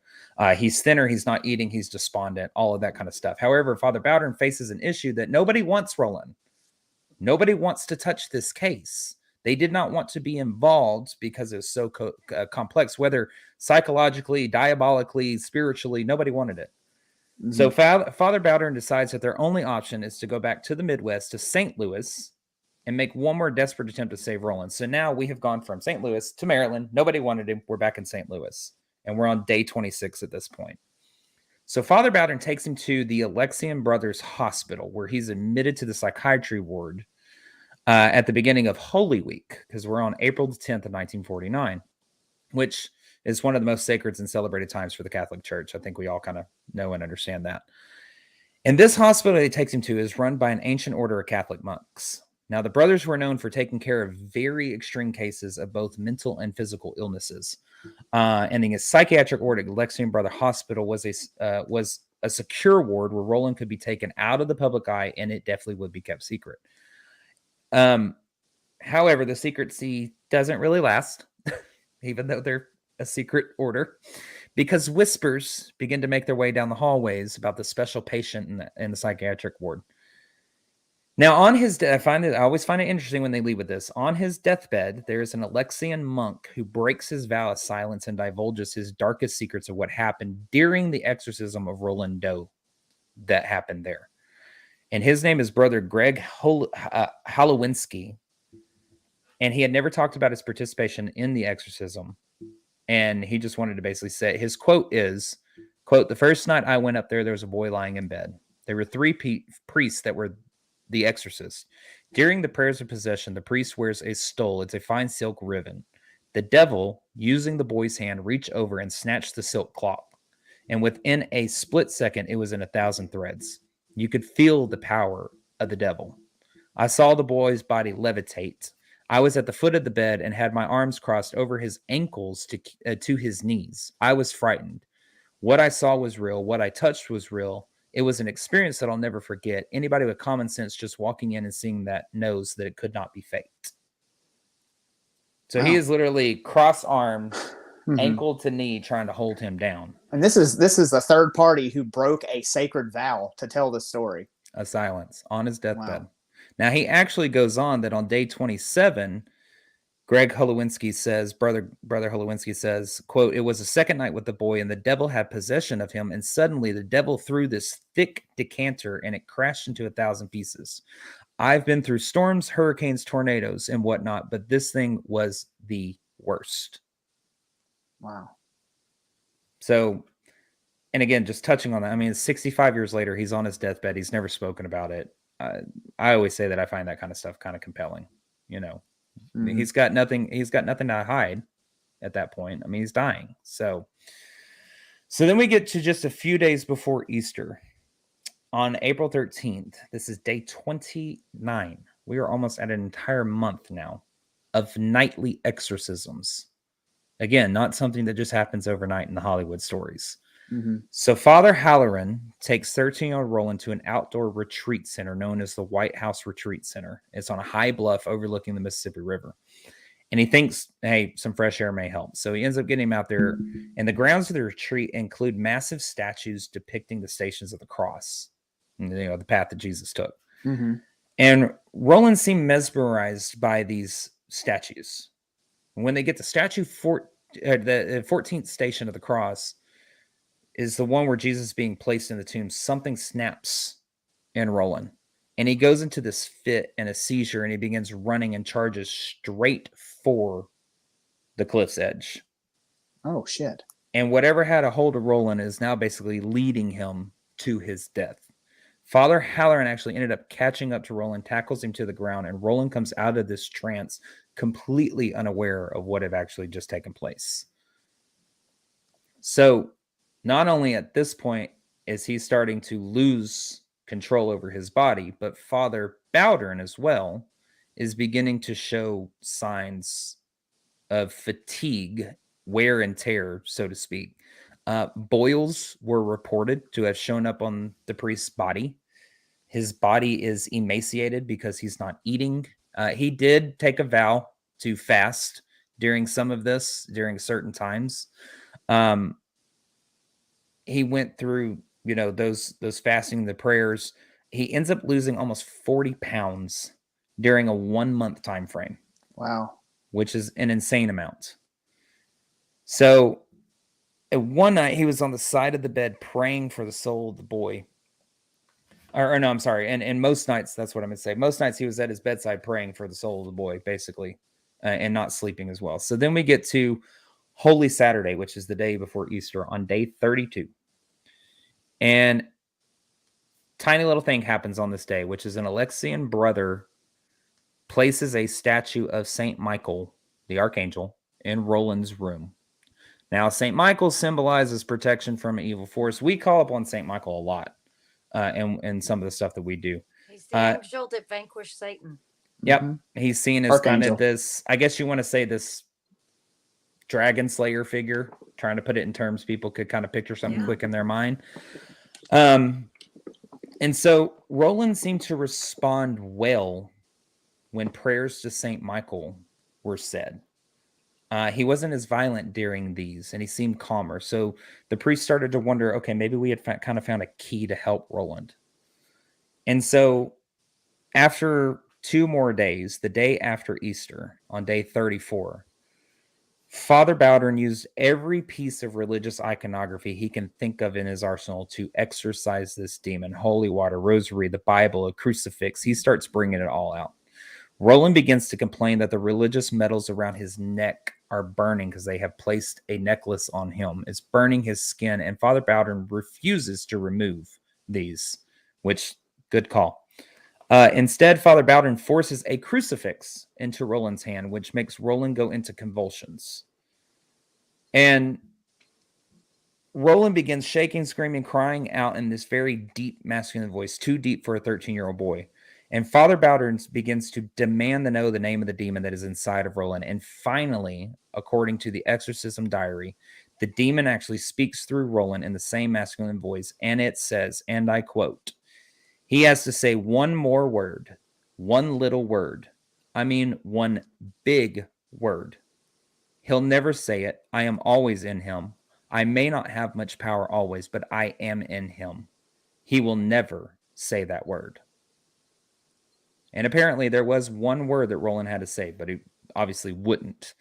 He's thinner, he's not eating, he's despondent, all of that kind of stuff. However, Father Bowdern faces an issue that nobody wants Roland. Nobody wants to touch this case. They did not want to be involved because it's so complex, whether psychologically, diabolically, spiritually, nobody wanted it. So Father Bowdern decides that their only option is to go back to the Midwest, to St. Louis, and make one more desperate attempt to save Roland. So now we have gone from St. Louis to Maryland. Nobody wanted him. We're back in St. Louis, and we're on day 26 at this point. So Father Bowdern takes him to the Alexian Brothers Hospital, where he's admitted to the psychiatry ward at the beginning of Holy Week, because we're on April the 10th of 1949, which It's one of the most sacred and celebrated times for the Catholic Church. I think we all kind of know and understand that. And this hospital he takes him to is run by an ancient order of Catholic monks. Now, the brothers were known for taking care of very extreme cases of both mental and physical illnesses. And the psychiatric ward at Alexian Brother Hospital was a secure ward where Roland could be taken out of the public eye, and it definitely would be kept secret. However, the secrecy doesn't really last, even though they're a secret order, because whispers begin to make their way down the hallways about the special patient in the psychiatric ward. Now, on his I always find it interesting when they leave with this. On his deathbed, there is an Alexian monk who breaks his vow of silence and divulges his darkest secrets of what happened during the exorcism of Roland Doe that happened there. And his name is Brother Greg Holowinski. And he had never talked about his participation in the exorcism. And he just wanted to basically say, his quote is, quote, "The first night I went up there was a boy lying in bed. There were 3 priests that were the exorcist. During the prayers of possession, the priest wears a stole. It's a fine silk ribbon. The devil, using the boy's hand, reached over and snatched the silk cloth. And within a split second, it was in 1,000 threads. You could feel the power of the devil. I saw the boy's body levitate. I was at the foot of the bed and had my arms crossed over his ankles to his knees. I was frightened. What I saw was real. What I touched was real. It was an experience that I'll never forget. Anybody with common sense just walking in and seeing that knows that it could not be faked." So he is literally cross-armed, ankle to knee, trying to hold him down. And this is the third party who broke a sacred vow to tell the story. A silence on his deathbed. Wow. Now, he actually goes on that on day 27, Greg Holowinski says, Brother Holowinski says, quote, "It was the second night with the boy, and the devil had possession of him, and suddenly the devil threw this thick decanter, and it crashed into 1,000 pieces. I've been through storms, hurricanes, tornadoes, and whatnot, but this thing was the worst." Wow. So, and again, just touching on that, I mean, 65 years later, he's on his deathbed. He's never spoken about it. I always say that I find that kind of stuff kind of compelling, you know. I mean, he's got nothing to hide at that point. I mean, he's dying. So then we get to just a few days before Easter. On April 13th, this is day 29. We are almost at an entire month now of nightly exorcisms. Again, not something that just happens overnight in the Hollywood stories. So Father Halloran takes 13-year-old Roland to an outdoor retreat center known as the White House Retreat Center. It's on a high bluff overlooking the Mississippi River. And he thinks, hey, some fresh air may help. So he ends up getting him out there. And the grounds of the retreat include massive statues depicting the Stations of the Cross, you know, the path that Jesus took. And Roland seemed mesmerized by these statues. When they get to the 14th Station of the Cross, is the one where Jesus is being placed in the tomb. Something snaps in Roland, and he goes into this fit and a seizure, and he begins running and charges straight for the cliff's edge. Oh, shit. And whatever had a hold of Roland is now basically leading him to his death. Father Halloran actually ended up catching up to Roland, tackles him to the ground, and Roland comes out of this trance completely unaware of what had actually just taken place. So not only at this point is he starting to lose control over his body, but Father Bowdern as well is beginning to show signs of fatigue, wear and tear, so to speak. Boils were reported to have shown up on the priest's body. His body is emaciated because he's not eating. He did take a vow to fast during some of this, during certain times. He went through, you know, those fasting, the prayers. He ends up losing almost 40 pounds during a 1-month time frame. Wow. Which is an insane amount. So one night he was on the side of the bed praying for the soul of the boy. Or no, I'm sorry. And most nights, that's what I'm going to say. Most nights he was at his bedside praying for the soul of the boy, basically, and not sleeping as well. So then we get to Holy Saturday, which is the day before Easter, on day 32. And tiny little thing happens on this day, which is an Alexian brother places a statue of Saint Michael, the archangel, in Roland's room. Now, St. Michael symbolizes protection from an evil force. We call upon St. Michael a lot in some of the stuff that we do. He's the angel that vanquished Satan. Yep. Mm-hmm. He's seen as kind of this, I guess you want to say, this dragon slayer figure, trying to put it in terms people could kind of picture something quick in their mind. And so Roland seemed to respond well when prayers to St. Michael were said. He wasn't as violent during these, and he seemed calmer. So the priest started to wonder, okay, maybe we had kind of found a key to help Roland. And so after 2 more days, the day after Easter, on day 34, Father Bowdern used every piece of religious iconography he can think of in his arsenal to exorcise this demon. Holy water, rosary, the Bible, a crucifix. He starts bringing it all out. Roland begins to complain that the religious medals around his neck are burning because they have placed a necklace on him. It's burning his skin, and Father Bowdern refuses to remove these, which, good call. Instead, Father Bowdern forces a crucifix into Roland's hand, which makes Roland go into convulsions. And Roland begins shaking, screaming, crying out in this very deep masculine voice, too deep for a 13-year-old boy. And Father Bowdern begins to demand to know the name of the demon that is inside of Roland. And finally, according to the Exorcism diary, the demon actually speaks through Roland in the same masculine voice. And it says, and I quote, he has to say one more word, one little word. I mean, one big word. He'll never say it. I am always in him. I may not have much power always, but I am in him. He will never say that word. And apparently there was one word that Roland had to say, but he obviously wouldn't,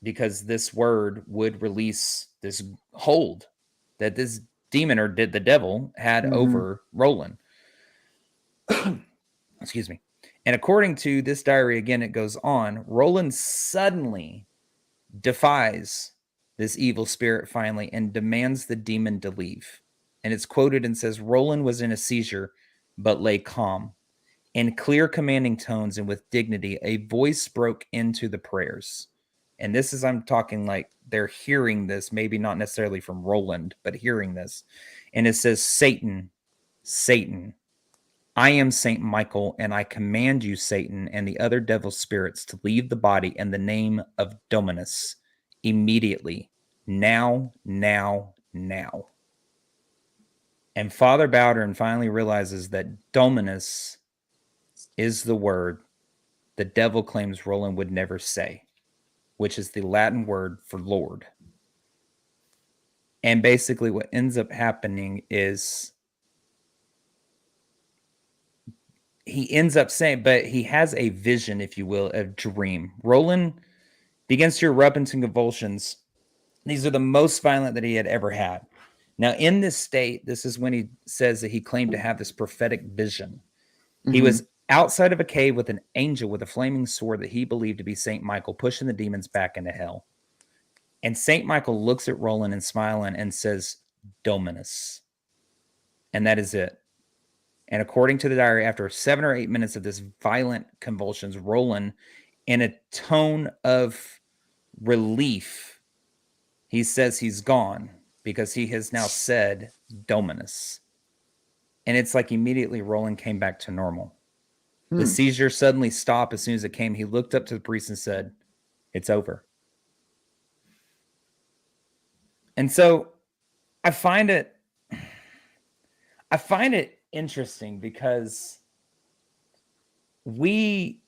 because this word would release this hold that this demon or the devil had over Roland. Excuse me. And according to this diary, again, it goes on, Roland suddenly defies this evil spirit finally and demands the demon to leave. And it's quoted and says, Roland was in a seizure, but lay calm. In clear, commanding tones and with dignity, a voice broke into the prayers. And this is, I'm talking like they're hearing this, maybe not necessarily from Roland, but hearing this. And it says, Satan, Satan, I am St. Michael, and I command you, Satan, and the other devil spirits to leave the body in the name of Dominus immediately. Now, now, now. And Father Bowdern finally realizes that Dominus is the word the devil claims Roland would never say, which is the Latin word for Lord. And basically what ends up happening is he ends up saying, but he has a vision, if you will, a dream. Roland begins to erupt into convulsions. These are the most violent that he had ever had. Now, in this state, this is when he says that he claimed to have this prophetic vision. He was outside of a cave with an angel with a flaming sword that he believed to be St. Michael, pushing the demons back into hell. And St. Michael looks at Roland and smiling and says, Dominus. And that is it. And according to the diary, after 7 or 8 minutes of this violent convulsions, Roland, in a tone of relief, he says he's gone because he has now said Dominus. And it's like immediately Roland came back to normal. The seizure suddenly stopped as soon as it came. He looked up to the priest and said, it's over. And so I find it interesting because we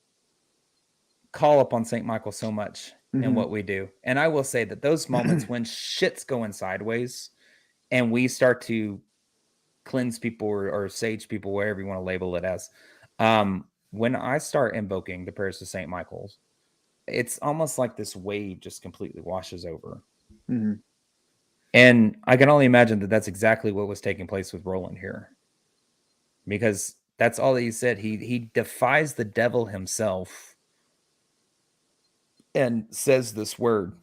call upon St. Michael so much in what we do. And I will say that those moments when shit's going sideways and we start to cleanse people or sage people, whatever you want to label it as, when I start invoking the prayers of St. Michael's, it's almost like this wave just completely washes over. And I can only imagine that that's exactly what was taking place with Roland here. Because that's all that he said. He defies the devil himself and says this word.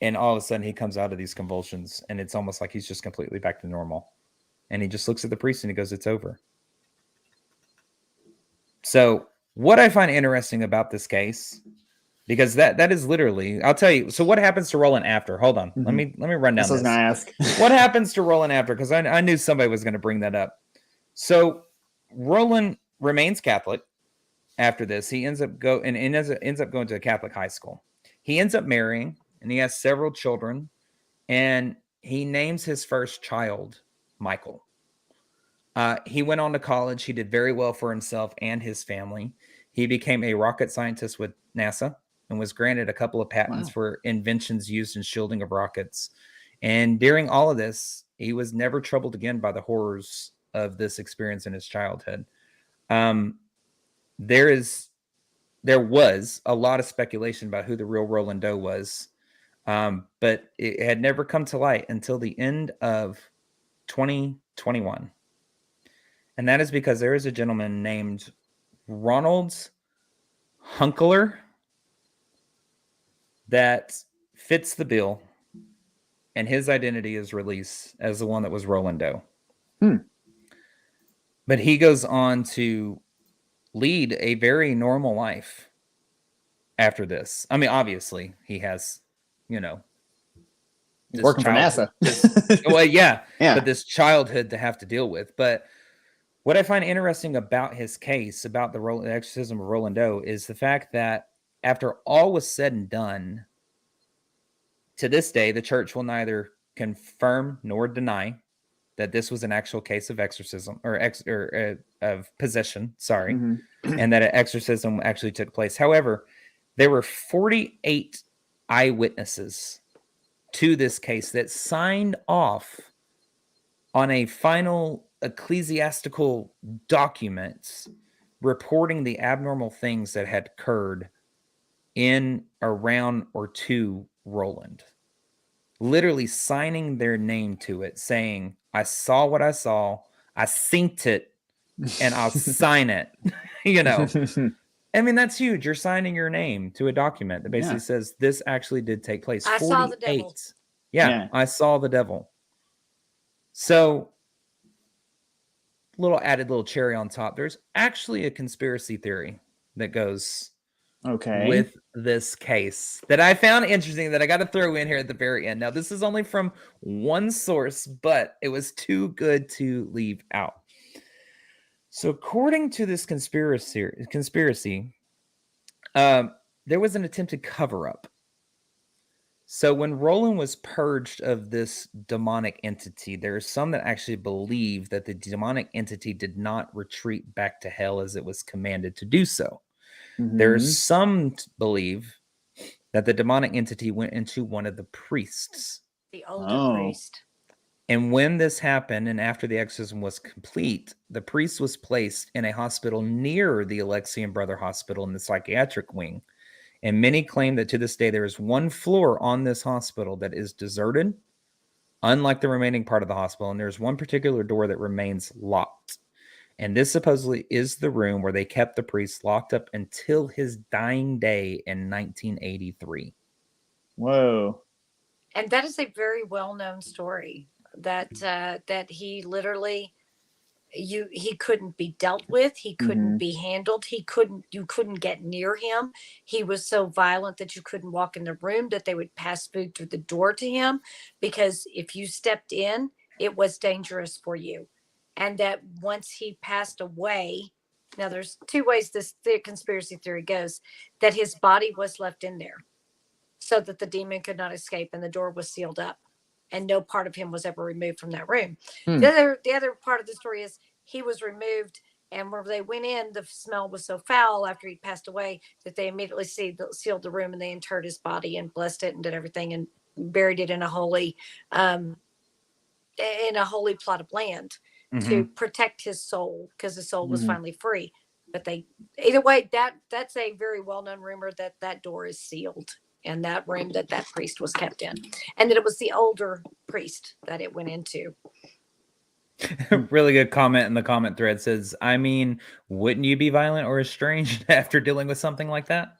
And all of a sudden he comes out of these convulsions and it's almost like he's just completely back to normal. And he just looks at the priest and he goes, it's over. So what I find interesting about this case because that is literally. I'll tell you. So what happens to Roland after? Hold on. Let me run down That's what I was this. going to ask. What happens to Roland after? Because I knew somebody was going to bring that up. So Roland remains Catholic after this. He ends up going to a Catholic high school. He ends up marrying, and he has several children, and he names his first child Michael. He went on to college. He did very well for himself and his family. He became a rocket scientist with NASA and was granted a couple of patents for inventions used in shielding of rockets. And during all of this, he was never troubled again by the horrors of this experience in his childhood. There was a lot of speculation about who the real Roland Doe was, but it had never come to light until the end of 2021. And that is because there is a gentleman named Ronald Hunkler that fits the bill, and his identity is released as the one that was Roland Doe. But he goes on to lead a very normal life after this. I mean, obviously, he has, working for NASA. But this childhood to have to deal with. But what I find interesting about his case, about the exorcism of Roland Doe, is the fact that after all was said and done, to this day, the church will neither confirm nor deny that this was an actual case of exorcism of possession, and that an exorcism actually took place. However, there were 48 eyewitnesses to this case that signed off on a final ecclesiastical documents reporting the abnormal things that had occurred in, around, or to Roland. Literally signing their name to it, saying, I saw what I saw, I synced it, and I'll sign it. I mean, that's huge. You're signing your name to a document that basically says this actually did take place. I saw the devil. Yeah, I saw the devil. So, little cherry on top. There's actually a conspiracy theory that goes with this case that I found interesting that I got to throw in here at the very end. Now, this is only from one source, but it was too good to leave out. So, according to this conspiracy, there was an attempted cover-up. So, when Roland was purged of this demonic entity, there are some that actually believe that the demonic entity did not retreat back to hell as it was commanded to do so. There's some believe that the demonic entity went into one of the priests. The older priest. And when this happened, and after the exorcism was complete, the priest was placed in a hospital near the Alexian Brother Hospital in the psychiatric wing. And many claim that to this day, there is one floor on this hospital that is deserted, unlike the remaining part of the hospital. And there's one particular door that remains locked. And this supposedly is the room where they kept the priest locked up until his dying day in 1983. Whoa. And that is a very well-known story that he literally, he couldn't be dealt with. He couldn't be handled. You couldn't get near him. He was so violent that you couldn't walk in the room, that they would pass food through the door to him, because if you stepped in, it was dangerous for you. And that once he passed away, now there's two ways the conspiracy theory goes, that his body was left in there so that the demon could not escape, and the door was sealed up and no part of him was ever removed from that room. The other part of the story is he was removed, and when they went in, the smell was so foul after he passed away that they immediately sealed the room, and they interred his body and blessed it and did everything and buried it in a holy plot of land. To protect his soul, because his soul was finally free. But either way, that's a very well-known rumor that door is sealed, and that room that priest was kept in, and that it was the older priest that it went into. Really good comment in the comment thread says, I mean, wouldn't you be violent or estranged after dealing with something like that?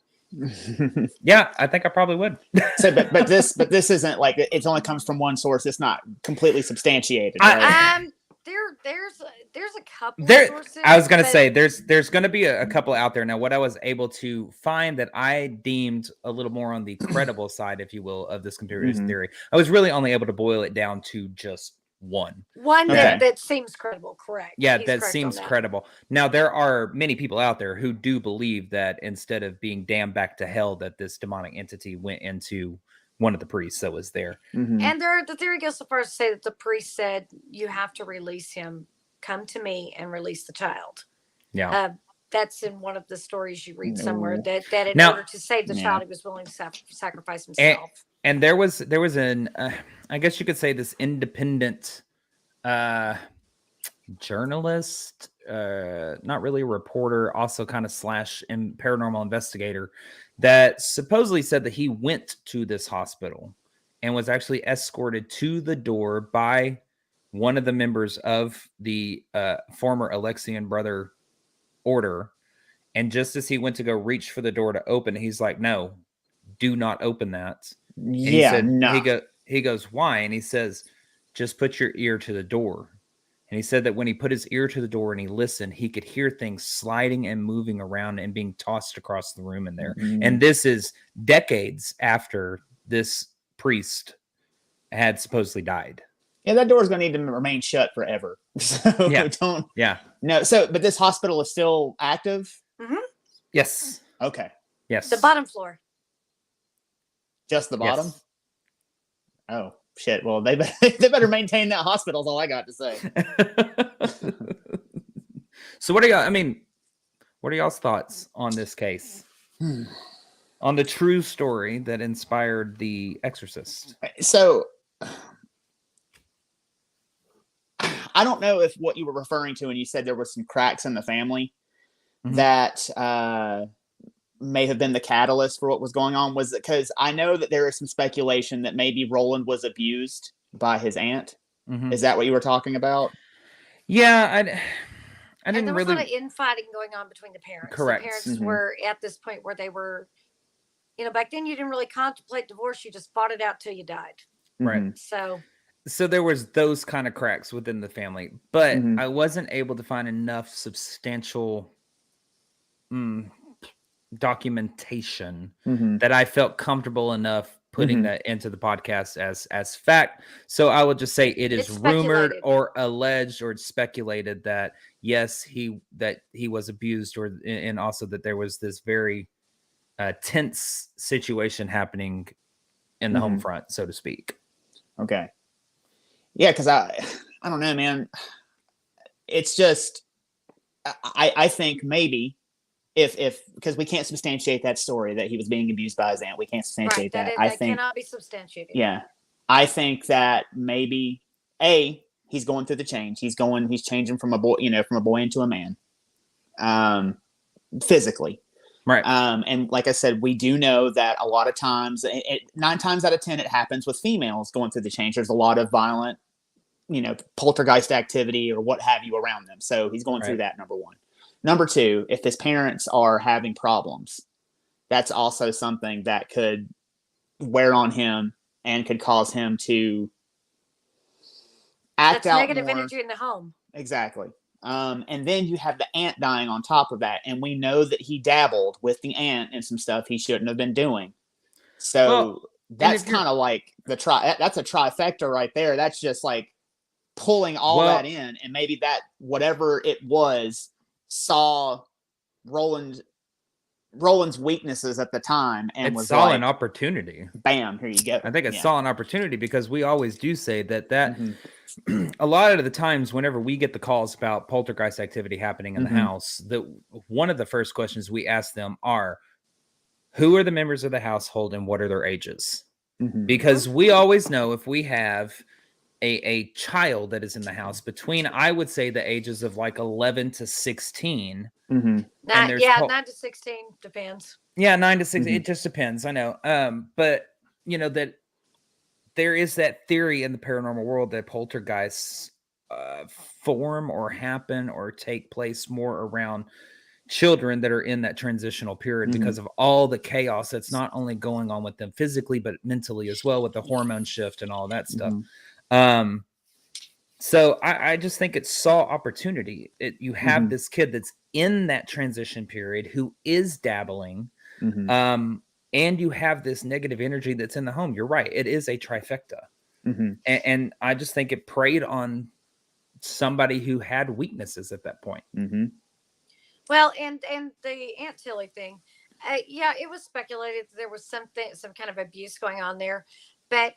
Yeah, I think I probably would. So, but this isn't like, it only comes from one source. It's not completely substantiated. Right? there's a couple of There, sources. I was gonna but say there's gonna be a couple out there now. What I was able to find that I deemed a little more on the credible side, if you will, of this conspiracy theory, I was really only able to boil it down to just one. one Okay. that seems credible, correct? Yeah, He's that correct on seems that. credible. Now there are many people out there who do believe that instead of being damned back to hell, that this demonic entity went into one of the priests that was there. And the theory goes so far as to say that the priest said, "You have to release him. Come to me and release the child." Yeah. That's in one of the stories you read somewhere that in Now- order to save the child, he was willing to sacrifice himself. And there was an I guess you could say this independent journalist, not really a reporter, also kind of / paranormal investigator, that supposedly said that he went to this hospital and was actually escorted to the door by one of the members of the former Alexian brother order. And just as he went to go reach for the door to open, he's like, "No, do not open that." And he Yeah, said, no. he goes, "Why?" And he says, "Just put your ear to the door." And he said that when he put his ear to the door and he listened, he could hear things sliding and moving around and being tossed across the room in there. And this is decades after this priest had supposedly died. Yeah, that door is going to need to remain shut forever. So don't. Yeah. No. So, but this hospital is still active. Yes. Okay. Yes. The bottom floor. Just the bottom. Yes. Oh shit! Well, they better maintain that hospital. Is all I got to say. So what are y'all? I mean, what are y'all's thoughts on this case? On the true story that inspired The Exorcist? So, I don't know if what you were referring to when you said there were some cracks in the family that may have been the catalyst for what was going on. Was it because I know that there is some speculation that maybe Roland was abused by his aunt? Is that what you were talking about? Yeah, I didn't And there was really. a lot of infighting going on between the parents. Correct. The parents were at this point where they were, back then you didn't really contemplate divorce. You just fought it out till you died. Right. So there was those kind of cracks within the family, but I wasn't able to find enough substantial documentation that I felt comfortable enough putting that into the podcast as fact. So I will just say it is rumored or alleged or speculated that yes, he was abused, and also that there was this very tense situation happening in the home front, so to speak. Okay. Yeah, because I don't know, man. It's just I think maybe if because we can't substantiate that story that he was being abused by his aunt. We can't substantiate that. I think cannot be substantiated. Yeah. I think that maybe he's going through the change. He's changing from a boy, from a boy into a man. Physically. Right. And like I said, we do know that a lot of times, 9 times out of 10, it happens with females going through the change. There's a lot of violent, poltergeist activity or what have you around them. So he's going through that, number one. Number two, if his parents are having problems, that's also something that could wear on him and could cause him to act out negative more. Energy in the home. Exactly. And then you have the aunt dying on top of that. And we know that he dabbled with the aunt and some stuff he shouldn't have been doing. So that's kind of like that's a trifecta right there. That's just like pulling all that in. And maybe that whatever it was saw Roland's weaknesses at the time and was saw like, an opportunity. Bam, here you go. I think it saw an opportunity because we always do say that a lot of the times whenever we get the calls about poltergeist activity happening in the house, one of the first questions we ask them are, who are the members of the household and what are their ages? Because we always know if we have a child that is in the house between, I would say, the ages of like 11 to 16. 9 to 16 depends. Yeah, 9 to 16. It just depends. I know. But that there is that theory in the paranormal world that poltergeists form or happen or take place more around children that are in that transitional period because of all the chaos that's not only going on with them physically, but mentally as well with the hormone shift and all that stuff. So I just think it saw opportunity. You have Mhm. this kid that's in that transition period who is dabbling, Mhm. and you have this negative energy that's in the home. You're right. It is a trifecta. Mhm. And I just think it preyed on somebody who had weaknesses at that point. Mhm. Well, and the Aunt Tilly thing, yeah, it was speculated that there was some kind of abuse going on there, but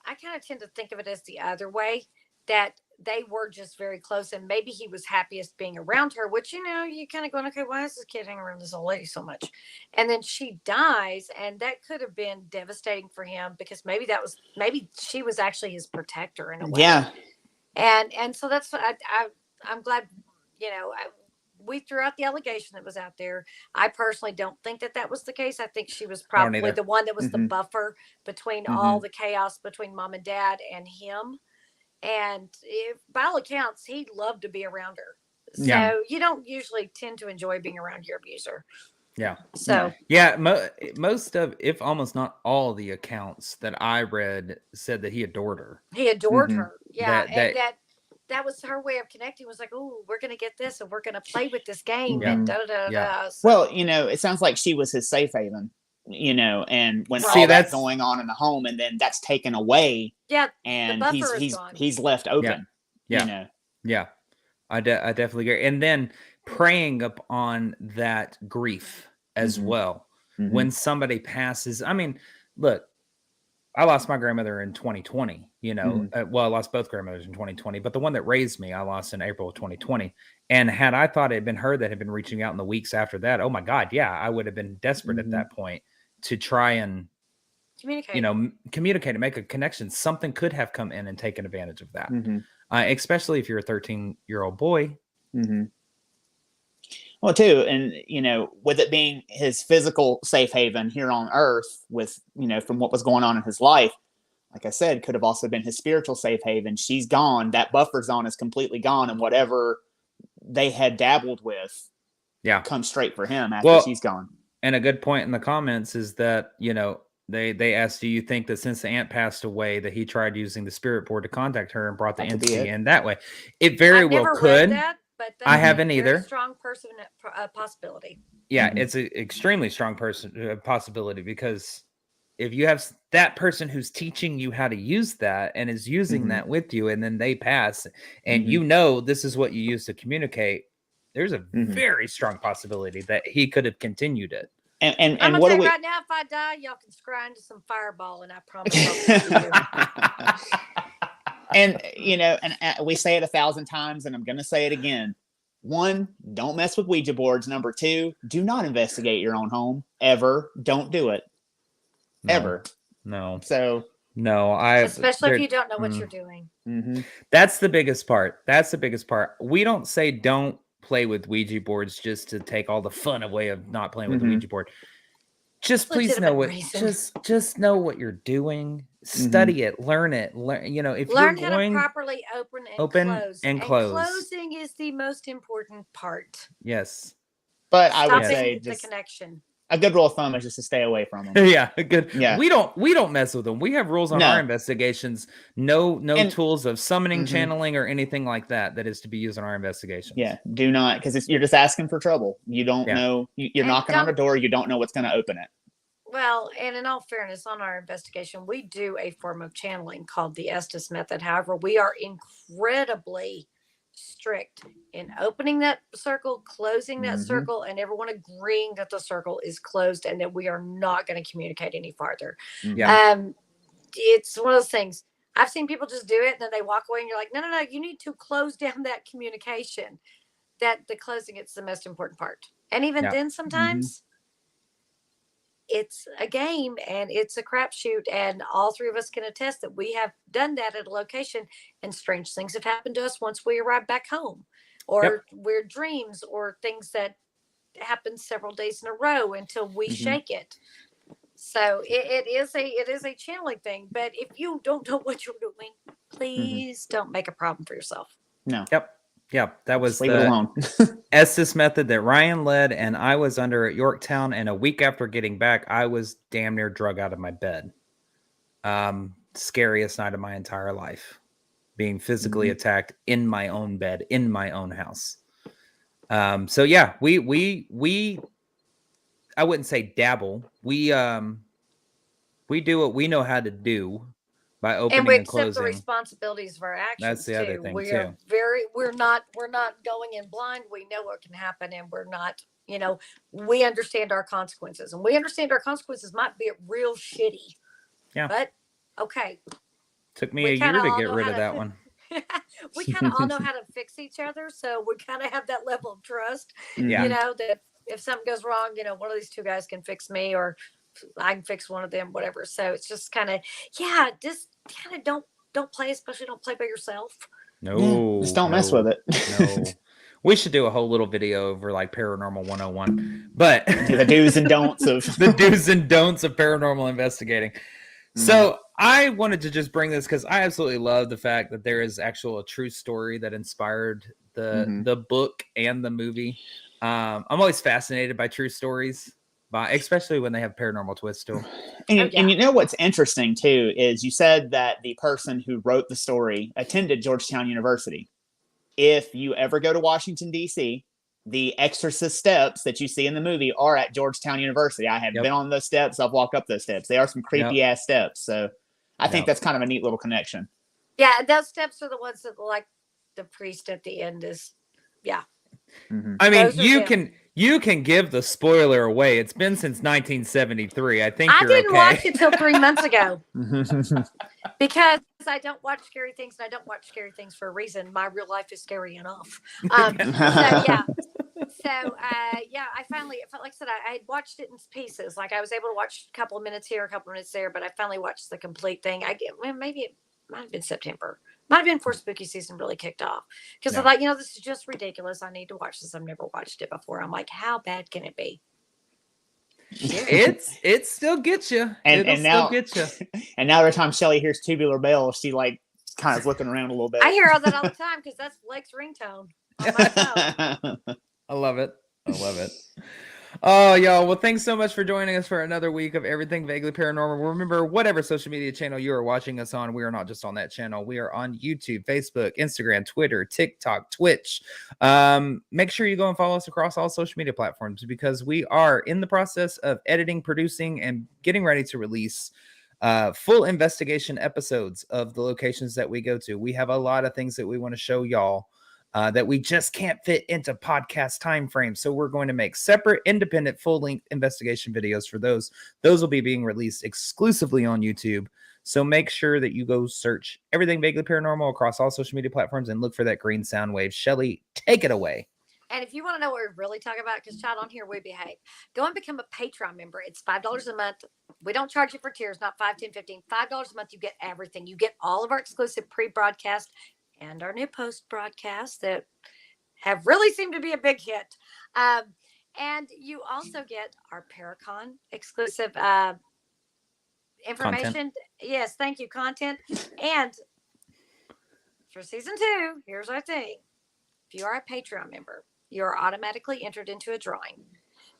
I kind of tend to think of it as the other way, that they were just very close, and maybe he was happiest being around her. Which, you kind of going, okay, why is this kid hanging around this old lady so much? And then she dies, and that could have been devastating for him, because maybe she was actually his protector in a way. Yeah. And so that's what I'm glad, we threw out the allegation that was out there. I personally don't think that was the case. I think she was probably either. the one that was the Mhm. buffer between Mhm. all the chaos between mom and dad and him. And by all accounts, he loved to be around her. So Yeah. you don't usually tend to enjoy being around your abuser. Yeah. So Yeah, most of, if almost not all, the accounts that I read said that he adored her. he adored Mhm. her. Yeah. That That was her way of connecting. Was like, oh, we're gonna get this, and we're gonna play with this game, Yeah. and da da da Yeah. da. So, Well, it sounds like she was his safe haven, and when See, all that's that's going on in the home, and then that's taken away, yeah, the and buffer is gone. he's left open. Yeah. Yeah. I definitely agree. And then preying upon that grief as Mhm. well. Mhm. When somebody passes, I mean, look, I lost my grandmother in 2020, well, I lost both grandmothers in 2020, but the one that raised me, I lost in April of 2020. And had I thought it had been her that had been reaching out in the weeks after that, oh my God, yeah, I would have been desperate at Mhm. that point to try and, Communicate. communicate and make a connection. Something could have come in and taken advantage of that. Mhm. Especially if you're a 13-year-old boy. Mhm. Well, too, and with it being his physical safe haven here on Earth, with from what was going on in his life, like I said, could have also been his spiritual safe haven. She's gone. That buffer zone is completely gone, and whatever they had dabbled with, comes straight for him after she's gone. And a good point in the comments is that they asked, do you think that since the aunt passed away that he tried using the spirit board to contact her and brought the entity in that way? It very well could. That, but I haven't either. Strong person possibility. Yeah, it's an extremely strong possibility, because if you have that person who's teaching you how to use that and is using that with you, and then they pass, and this is what you use to communicate, there's a very strong possibility that he could have continued it. And I'm what gonna do we? Right now, if I die, y'all can scry into some fireball, and I promise I'll you. And we say it 1,000 times, and I'm gonna say it again. 1, don't mess with Ouija boards. Number 2, do not investigate your own home ever. Don't do it. Ever. No. So no, especially if you don't know what you're doing. Mm-hmm. That's the biggest part. We don't say don't play with Ouija boards just to take all the fun away of not playing with the Ouija board. Just please know what just know what you're doing. Study it, learn it. If learn you're how going to properly open and close. Closing is the most important part. Yes. But I would say the connection. A good rule of thumb is just to stay away from them. Yeah, good. Yeah. We don't mess with them. We have rules on our investigations. No tools of summoning, channeling, or anything like that is to be used in our investigations. Yeah, do not, because you're just asking for trouble. You don't know. You're knocking on a door. You don't know what's going to open it. Well, and in all fairness, on our investigation, we do a form of channeling called the Estes method. However, we are incredibly strict in opening that circle, closing that circle, and everyone agreeing that the circle is closed and that we are not going to communicate any farther. It's one of those things. I've seen people just do it and then they walk away and you're like, no, you need to close down that communication. That the closing, it's the most important part. And even then sometimes it's a game and it's a crapshoot, and all three of us can attest that we have done that at a location, and strange things have happened to us once we arrive back home, or weird dreams, or things that happen several days in a row until we shake it. So it is a channeling thing. But if you don't know what you're doing, please don't make a problem for yourself. No. Yeah, that was leave it alone. Estes method that Ryan led, and I was under at Yorktown, and a week after getting back, I was damn near drug out of my bed. Scariest night of my entire life. being physically attacked in my own bed, in my own house. So yeah, we I wouldn't say dabble. We do what we know how to do by And we opening and accept the closing. responsibilities of our actions That's the other too. thing, We too. are we're not going in blind. We know what can happen, and we're not, we understand our consequences, and we understand our consequences might be real shitty. Yeah. But okay. Took me a year to get rid of that one. We kind of all know how to fix each other, so we kind of have that level of trust. Yeah. That if something goes wrong, one of these two guys can fix me, or I can fix one of them, whatever. So it's just kind of, just kind of don't play, especially don't play by yourself. No, just don't mess with it. No. We should do a whole little video over like Paranormal 101, but the do's and don'ts of the do's and don'ts of paranormal investigating. So I wanted to just bring this because I absolutely love the fact that there is actual a true story that inspired the book and the movie. I'm always fascinated by true stories, especially when they have paranormal twists to them. And you know what's interesting too is you said that the person who wrote the story attended Georgetown University. If you ever go to Washington, D.C., the Exorcist steps that you see in the movie are at Georgetown University. I have been on those steps. I've walked up those steps. They are some creepy ass steps. So I think that's kind of a neat little connection. Yeah, those steps are the ones that, like, the priest at the end is, I mean, you can give the spoiler away. It's been since 1973. I think I didn't watch it till 3 months ago because I don't watch scary things, and I don't watch scary things for a reason. My real life is scary enough. I finally, like I said, I had watched it in pieces. Like I was able to watch a couple of minutes here, a couple of minutes there, but I finally watched the complete thing. Maybe it might have been September. Might have been before spooky season really kicked off. Because I thought, this is just ridiculous. I need to watch this. I've never watched it before. I'm like, how bad can it be? It still gets you. And now get you. And now every time Shelly hears Tubular Bells, she like kind of looking around a little bit. I hear all that all the time because that's Blake's ringtone on my phone. I love it. Oh, y'all. Well, thanks so much for joining us for another week of Everything Vaguely Paranormal. Remember, whatever social media channel you are watching us on, we are not just on that channel. We are on YouTube, Facebook, Instagram, Twitter, TikTok, Twitch. Make sure you go and follow us across all social media platforms because we are in the process of editing, producing, and getting ready to release full investigation episodes of the locations that we go to. We have a lot of things that we want to show y'all. That we just can't fit into podcast time frames. So we're going to make separate, independent, full-length investigation videos for those. Those will be being released exclusively on YouTube. So make sure that you go search Everything Vaguely Paranormal across all social media platforms and look for that green sound wave. Shelly, take it away. And if you want to know what we really talk about, because child, on here we behave, go and become a Patreon member. It's $5 a month. We don't charge you for tiers, not $5, $10, $15. $5 a month, you get everything. You get all of our exclusive pre-broadcast and our new post broadcasts that have really seemed to be a big hit. And you also get our Paracon exclusive information. Content. Yes, thank you, content. And for season 2, here's our thing. If you are a Patreon member, you are automatically entered into a drawing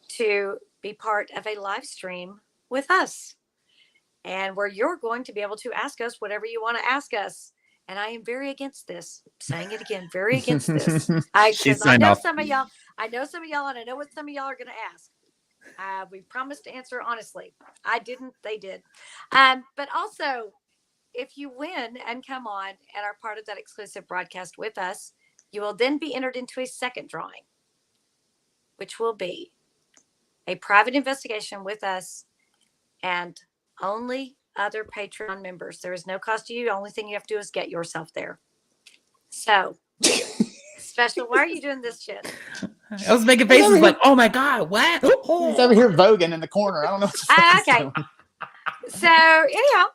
to be part of a live stream with us. And where you're going to be able to ask us whatever you want to ask us. And I am very against this. I'm saying it again, very against this. I know some of y'all, and I know what some of y'all are going to ask. We promised to answer honestly. I didn't, they did. But also, if you win and come on and are part of that exclusive broadcast with us, you will then be entered into a second drawing, which will be a private investigation with us and only other Patreon members. There is no cost to you. The only thing you have to do is get yourself there. So, special. Why are you doing this shit? I was making faces like, oh my God, what? He's over here voguing in the corner. I don't know what to okay. So, anyhow,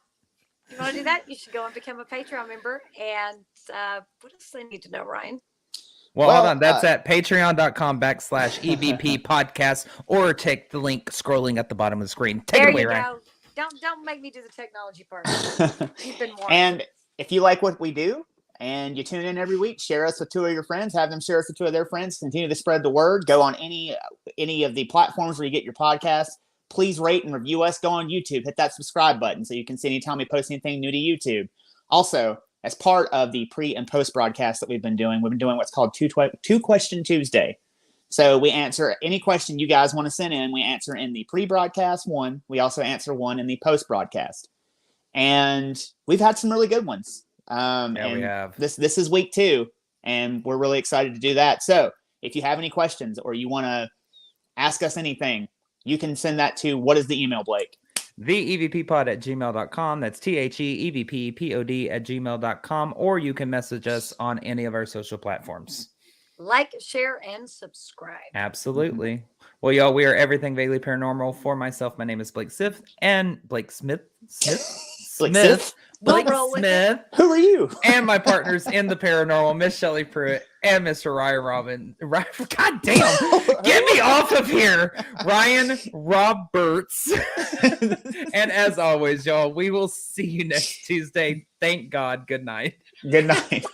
if you want to do that, you should go and become a Patreon member. And what else do they need to know, Ryan? Well, hold on. That's at patreon.com/EVP podcast, or take the link scrolling at the bottom of the screen. Take it away, Ryan. Don't make me do the technology part. You've been warned. And if you like what we do and you tune in every week, share us with 2 of your friends, have them share us with 2 of their friends, continue to spread the word. Go on any of the platforms where you get your podcasts. Please rate and review us. Go on YouTube, hit that subscribe button so you can see anytime we post anything new to YouTube. Also, as part of the pre and post broadcast that we've been doing what's called two question Tuesday. So we answer any question you guys want to send in. We answer in the pre-broadcast one. We also answer one in the post-broadcast. And we've had some really good ones. And we have. This is week 2, and we're really excited to do that. So if you have any questions or you want to ask us anything, you can send that to, what is the email, Blake? theevppod@gmail.com. That's THEEVPPOD@gmail.com. Or you can message us on any of our social platforms. Like, share, and subscribe. Absolutely. Well, y'all, we are Everything Vaguely Paranormal. For myself, my name is Blake Smith and Blake Smith. Blake Smith. Blake Smith. Who are you? And my partners in the paranormal, Miss Shelley Pruitt and Mr. Ryan Robin. God damn. Get me off of here. Ryan Roberts. And as always, y'all, we will see you next Tuesday. Thank God. Good night. Good night.